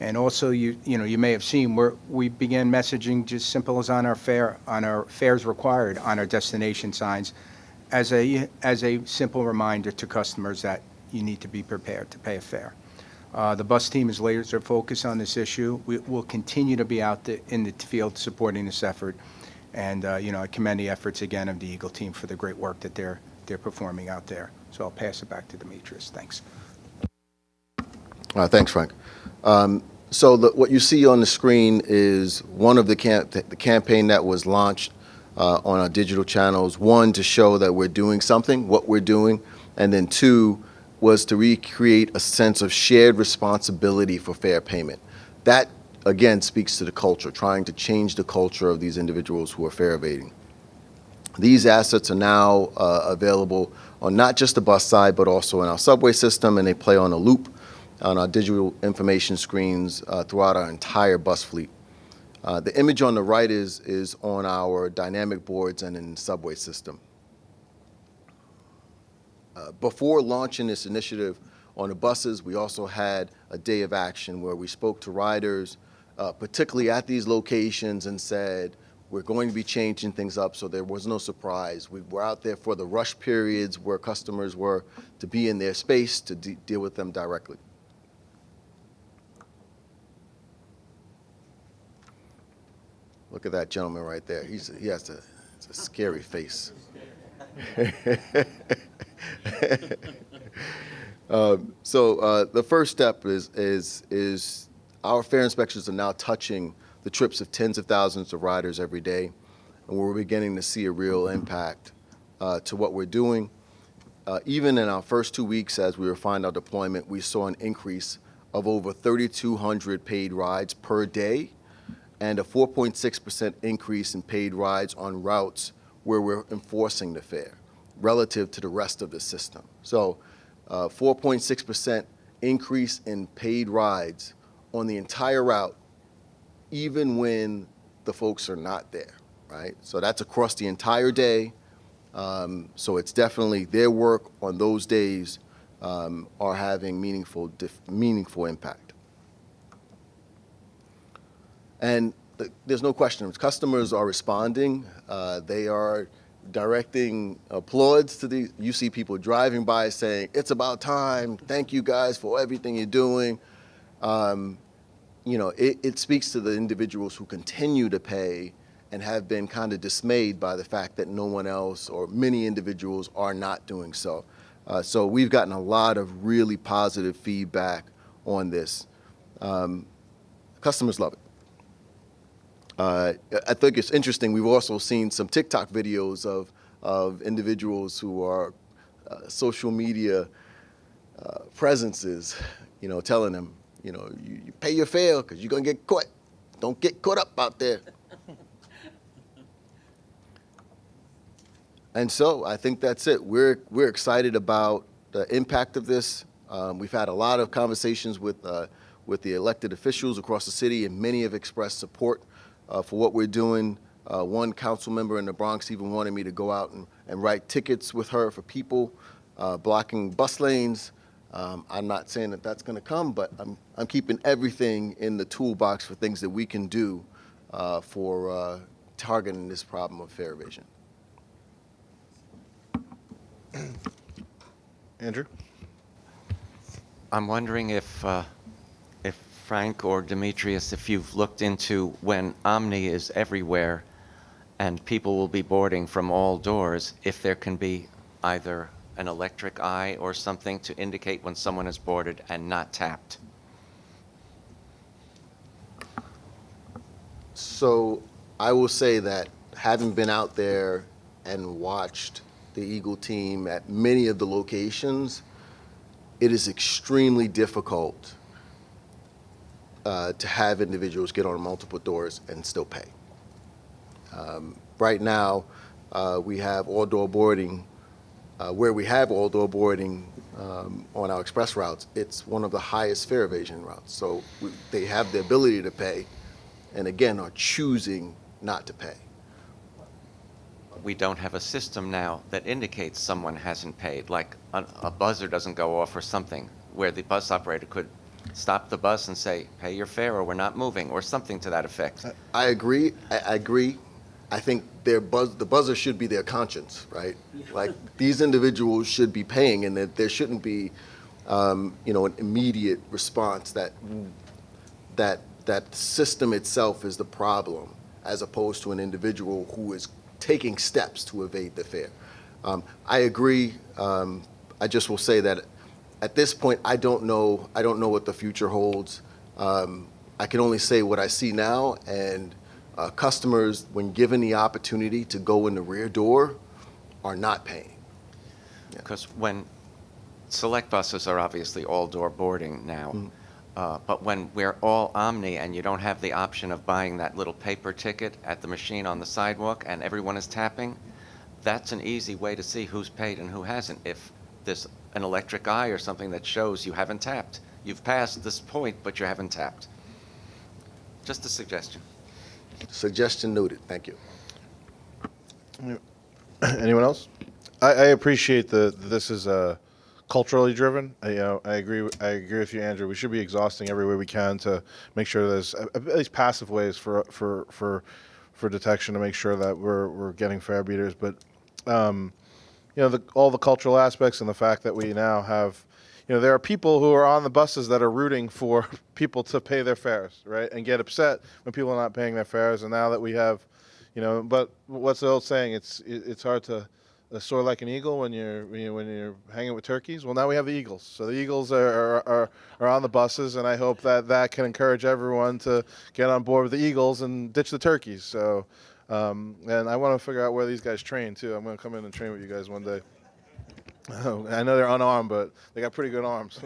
And also, you may have seen we began messaging just simple as on our fares required on our destination signs as a simple reminder to customers that you need to be prepared to pay a fare. The bus team is laser focused on this issue. We will continue to be out in the field supporting this effort. And, I commend the efforts again of the Eagle team for the great work that they're performing out there. So I'll pass it back to Demetrius. Thanks. Thanks, Frank. So what you see on the screen is one of the campaign that was launched on our digital channels. One, to show that we're doing something, what we're doing, and then two, was to recreate a sense of shared responsibility for fair payment. That, again, speaks to the culture, trying to change the culture of these individuals who are fare evading. These assets are now available on not just the bus side, but also in our subway system, and they play on a loop on our digital information screens throughout our entire bus fleet. The image on the right is on our dynamic boards and in the subway system. Before launching this initiative on the buses, we also had a day of action where we spoke to riders, particularly at these locations, and said, we're going to be changing things up, so there was no surprise. We were out there for the rush periods where customers were to be in their space to deal with them directly. Look at that gentleman right there. He has a scary face. The first step is our fare inspections are now touching the trips of tens of thousands of riders every day, and we're beginning to see a real impact to what we're doing. Even in our first 2 weeks as we refined our deployment, we saw an increase of over 3,200 paid rides per day and a 4.6% increase in paid rides on routes where we're enforcing the fare relative to the rest of the system. So 4.6% increase in paid rides on the entire route, even when the folks are not there, right? So that's across the entire day. So it's definitely their work on those days are having meaningful impact. And there's no question, customers are responding. They are directing applauds to these. You see people driving by saying, it's about time, thank you guys for everything you're doing. It speaks to the individuals who continue to pay and have been kind of dismayed by the fact that no one else or many individuals are not doing so. So we've gotten a lot of really positive feedback on this. Customers love it. I think it's interesting. We've also seen some TikTok videos of individuals who are social media presences, telling them, you pay your fare because you're going to get caught. Don't get caught up out there. And so I think that's it. We're excited about the impact of this. We've had a lot of conversations with the elected officials across the city, and many have expressed support for what we're doing. One council member in the Bronx even wanted me to go out and write tickets with her for people blocking bus lanes. I'm not saying that that's going to come, but I'm keeping everything in the toolbox for things that we can do for targeting this problem of fare evasion. Andrew? I'm wondering if Frank or Demetrius, if you've looked into when Omni is everywhere and people will be boarding from all doors, if there can be either an electric eye or something to indicate when someone is boarded and not tapped. So I will say that having been out there and watched the Eagle team at many of the locations, it is extremely difficult to have individuals get on multiple doors and still pay. Right now, we have all-door boarding where we have all-door boarding on our express routes, it's one of the highest fare evasion routes. So they have the ability to pay, and again, are choosing not to pay. We don't have a system now that indicates someone hasn't paid, like a buzzer doesn't go off or something, where the bus operator could stop the bus and say, pay your fare or we're not moving, or something to that effect. I agree. I agree. I think the buzzer should be their conscience, right? Like, these individuals should be paying, and that there shouldn't be, an immediate response that the system itself is the problem, as opposed to an individual who is taking steps to evade the fare. I agree. I just will say that at this point, I don't know what the future holds. I can only say what I see now, and customers, when given the opportunity to go in the rear door, are not paying. Because when select buses are obviously all-door boarding now, but when we're all Omni and you don't have the option of buying that little paper ticket at the machine on the sidewalk and everyone is tapping, that's an easy way to see who's paid and who hasn't. If there's an electric eye or something that shows you haven't tapped. You've passed this point, but you haven't tapped. Just a suggestion. Suggestion noted. Thank you. Anyone else? I appreciate this is culturally driven. I agree with you, Andrew. We should be exhausting every way we can to make sure there's at least passive ways for detection to make sure that we're getting fare beaters. But all the cultural aspects and the fact that we now have, there are people who are on the buses that are rooting for people to pay their fares, right, and get upset when people are not paying their fares. And now that we have, but what's the old saying? It's hard to soar like an eagle when you're hanging with turkeys. Well, now we have the eagles. So the eagles are on the buses, and I hope that can encourage everyone to get on board with the eagles and ditch the turkeys. So, and I want to figure out where these guys train too. I'm going to come in and train with you guys one day. I know they're unarmed, but they got pretty good arms.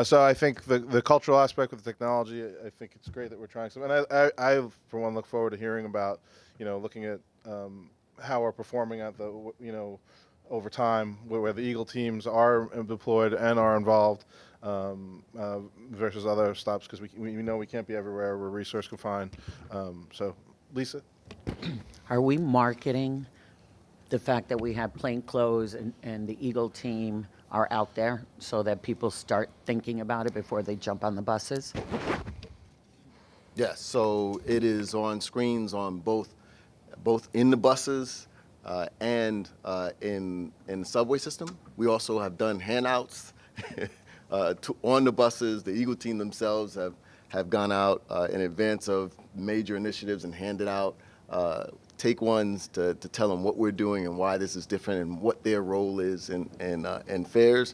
So I think the cultural aspect with the technology, I think it's great that we're trying something. And I for one, look forward to hearing about, looking at how we're performing at the, over time, where the Eagle teams are deployed and are involved versus other stops, because we know we can't be everywhere. We're resource confined. So, Lisa? Are we marketing the fact that we have plainclothes and the Eagle team are out there so that people start thinking about it before they jump on the buses? Yes, so it is on screens on both in the buses and in the subway system. We also have done handouts on the buses. The Eagle team themselves have gone out in advance of major initiatives and handed out take ones to tell them what we're doing and why this is different and what their role is in fares.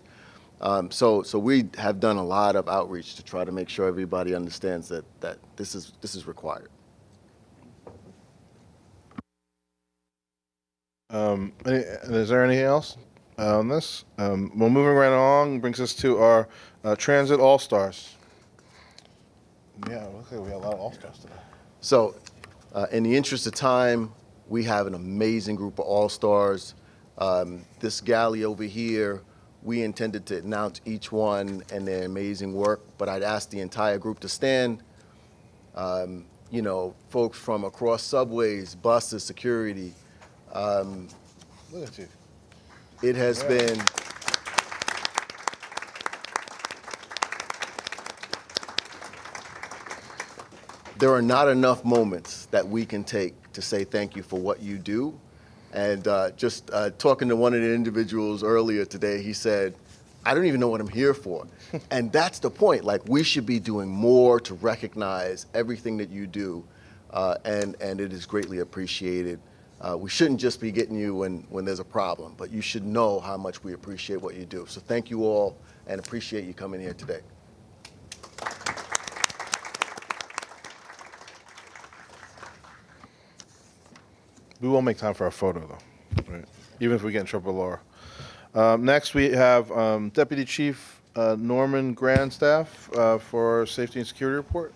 So we have done a lot of outreach to try to make sure everybody understands that this is required. Is there anything else on this? Well, moving right along brings us to our Transit All-Stars. Yeah, it looks like we have a lot of All-Stars today. So, in the interest of time, we have an amazing group of All-Stars. This galley over here, we intended to announce each one and their amazing work, but I'd ask the entire group to stand. Folks from across subways, buses, security. Look at you. It has been. There are not enough moments that we can take to say thank you for what you do. And just talking to one of the individuals earlier today, he said, I don't even know what I'm here for. And that's the point. Like, we should be doing more to recognize everything that you do, and it is greatly appreciated. We shouldn't just be getting you when there's a problem, but you should know how much we appreciate what you do. So thank you all, and appreciate you coming here today. We won't make time for our photo, though, right? Even if we get in trouble with Laura. Next, we have Deputy Chief Norman Grandstaff for Safety and Security Report.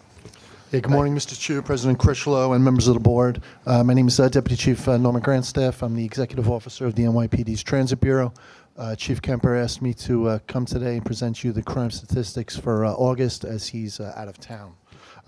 Hey, good morning, Mr. Chu, President Critchlow, and members of the board. My name is Deputy Chief Norman Grandstaff. I'm the Executive Officer of the NYPD's Transit Bureau. Chief Kemper asked me to come today and present you the crime statistics for August as he's out of town.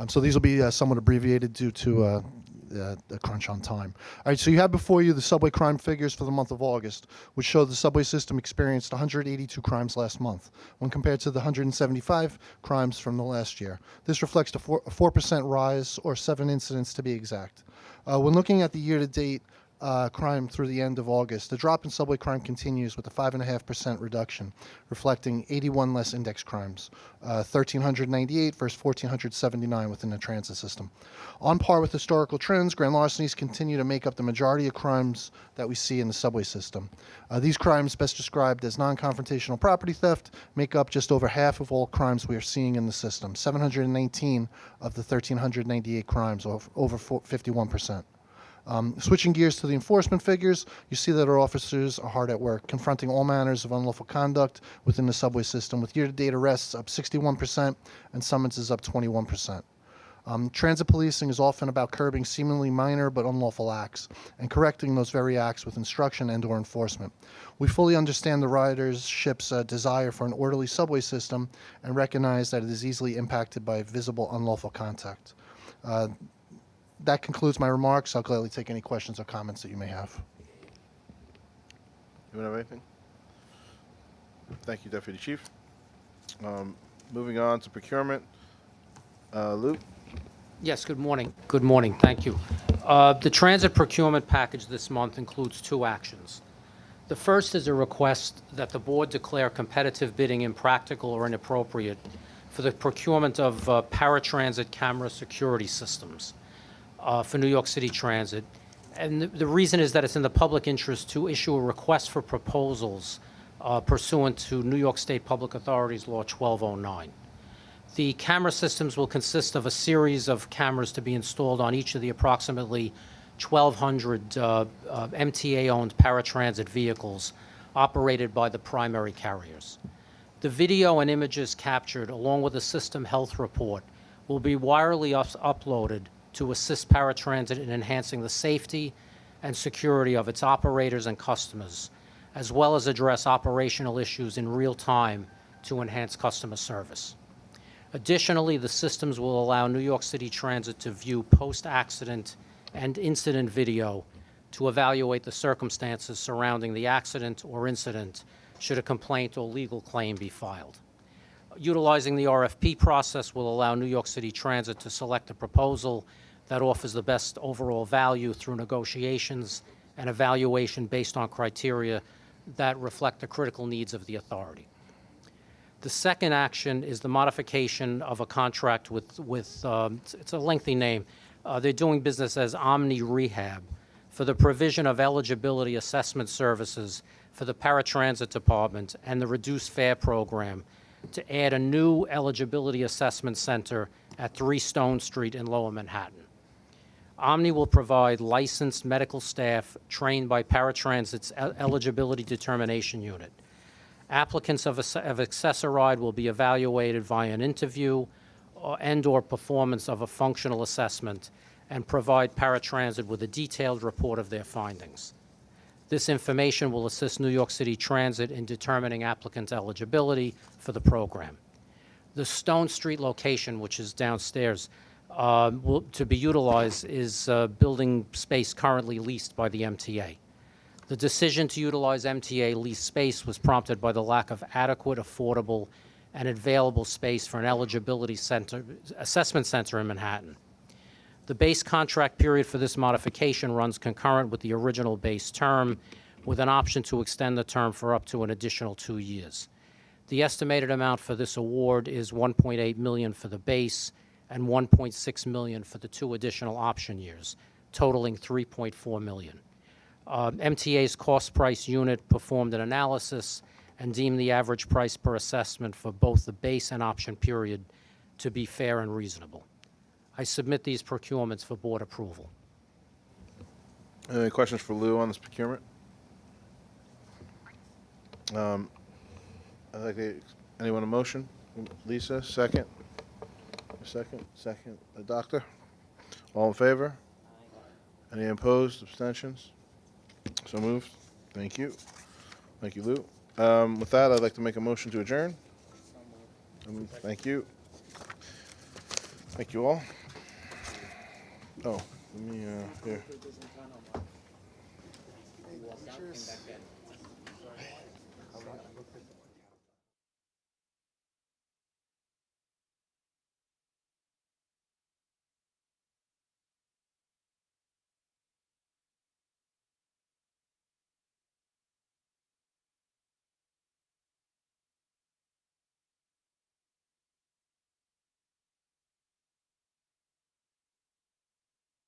So these will be somewhat abbreviated due to the crunch on time. All right, so you have before you the subway crime figures for the month of August, which show the subway system experienced 182 crimes last month, when compared to the 175 crimes from the last year. This reflects a 4% rise, or 7 incidents to be exact. When looking at the year-to-date crime through the end of August, the drop in subway crime continues with a 5.5% reduction, reflecting 81 less index crimes, 1,398 versus 1,479 within the transit system. On par with historical trends, grand larcenies continue to make up the majority of crimes that we see in the subway system. These crimes, best described as non-confrontational property theft, make up just over half of all crimes we are seeing in the system, 719 of the 1,398 crimes, or over 51%. Switching gears to the enforcement figures, you see that our officers are hard at work, confronting all manners of unlawful conduct within the subway system, with year-to-date arrests up 61% and summonses up 21%. Transit policing is often about curbing seemingly minor but unlawful acts and correcting those very acts with instruction and/or enforcement. We fully understand the ridership's desire for an orderly subway system and recognize that it is easily impacted by visible unlawful contact. That concludes my remarks. I'll gladly take any questions or comments that you may have. Anyone have anything? Thank you, Deputy Chief. Moving on to procurement. Lou? Yes, good morning. Good morning. Thank you. The transit procurement package this month includes 2 actions. The first is a request that the board declare competitive bidding impractical or inappropriate for the procurement of paratransit camera security systems for New York City Transit. And the reason is that it's in the public interest to issue a request for proposals pursuant to New York State Public Authorities Law 1209. The camera systems will consist of a series of cameras to be installed on each of the approximately 1,200 MTA-owned paratransit vehicles operated by the primary carriers. The video and images captured, along with a system health report, will be wirelessly uploaded to assist paratransit in enhancing the safety and security of its operators and customers, as well as address operational issues in real time to enhance customer service. Additionally, the systems will allow New York City Transit to view post-accident and incident video to evaluate the circumstances surrounding the accident or incident should a complaint or legal claim be filed. Utilizing the RFP process will allow New York City Transit to select a proposal that offers the best overall value through negotiations and evaluation based on criteria that reflect the critical needs of the authority. The second action is the modification of a contract with it's a lengthy name. They're doing business as Omni Rehab for the provision of eligibility assessment services for the paratransit department and the reduced fare program to add a new eligibility assessment center at 3 Stone Street in Lower Manhattan. Omni will provide licensed medical staff trained by Paratransit's eligibility determination unit. Applicants of Accessoride will be evaluated via an interview and/or performance of a functional assessment and provide Paratransit with a detailed report of their findings. This information will assist New York City Transit in determining applicant eligibility for the program. The Stone Street location, which is downstairs, to be utilized is building space currently leased by the MTA. The decision to utilize MTA leased space was prompted by the lack of adequate, affordable, and available space for an eligibility assessment center in Manhattan. The base contract period for this modification runs concurrent with the original base term, with an option to extend the term for up to an additional 2 years. The estimated amount for this award is $1.8 million for the base and $1.6 million for the 2 additional option years, totaling $3.4 million. MTA's cost price unit performed an analysis and deemed the average price per assessment for both the base and option period to be fair and reasonable. I submit these procurements for board approval. Any questions for Lou on this procurement? I'd like anyone a motion? Lisa, second. A second? Second. The doctor? All in favor? Any opposed, abstentions? So moved. Thank you. Thank you, Lou. With that, I'd like to make a motion to adjourn. Thank you. Thank you all. Oh, let me, here. Cheers.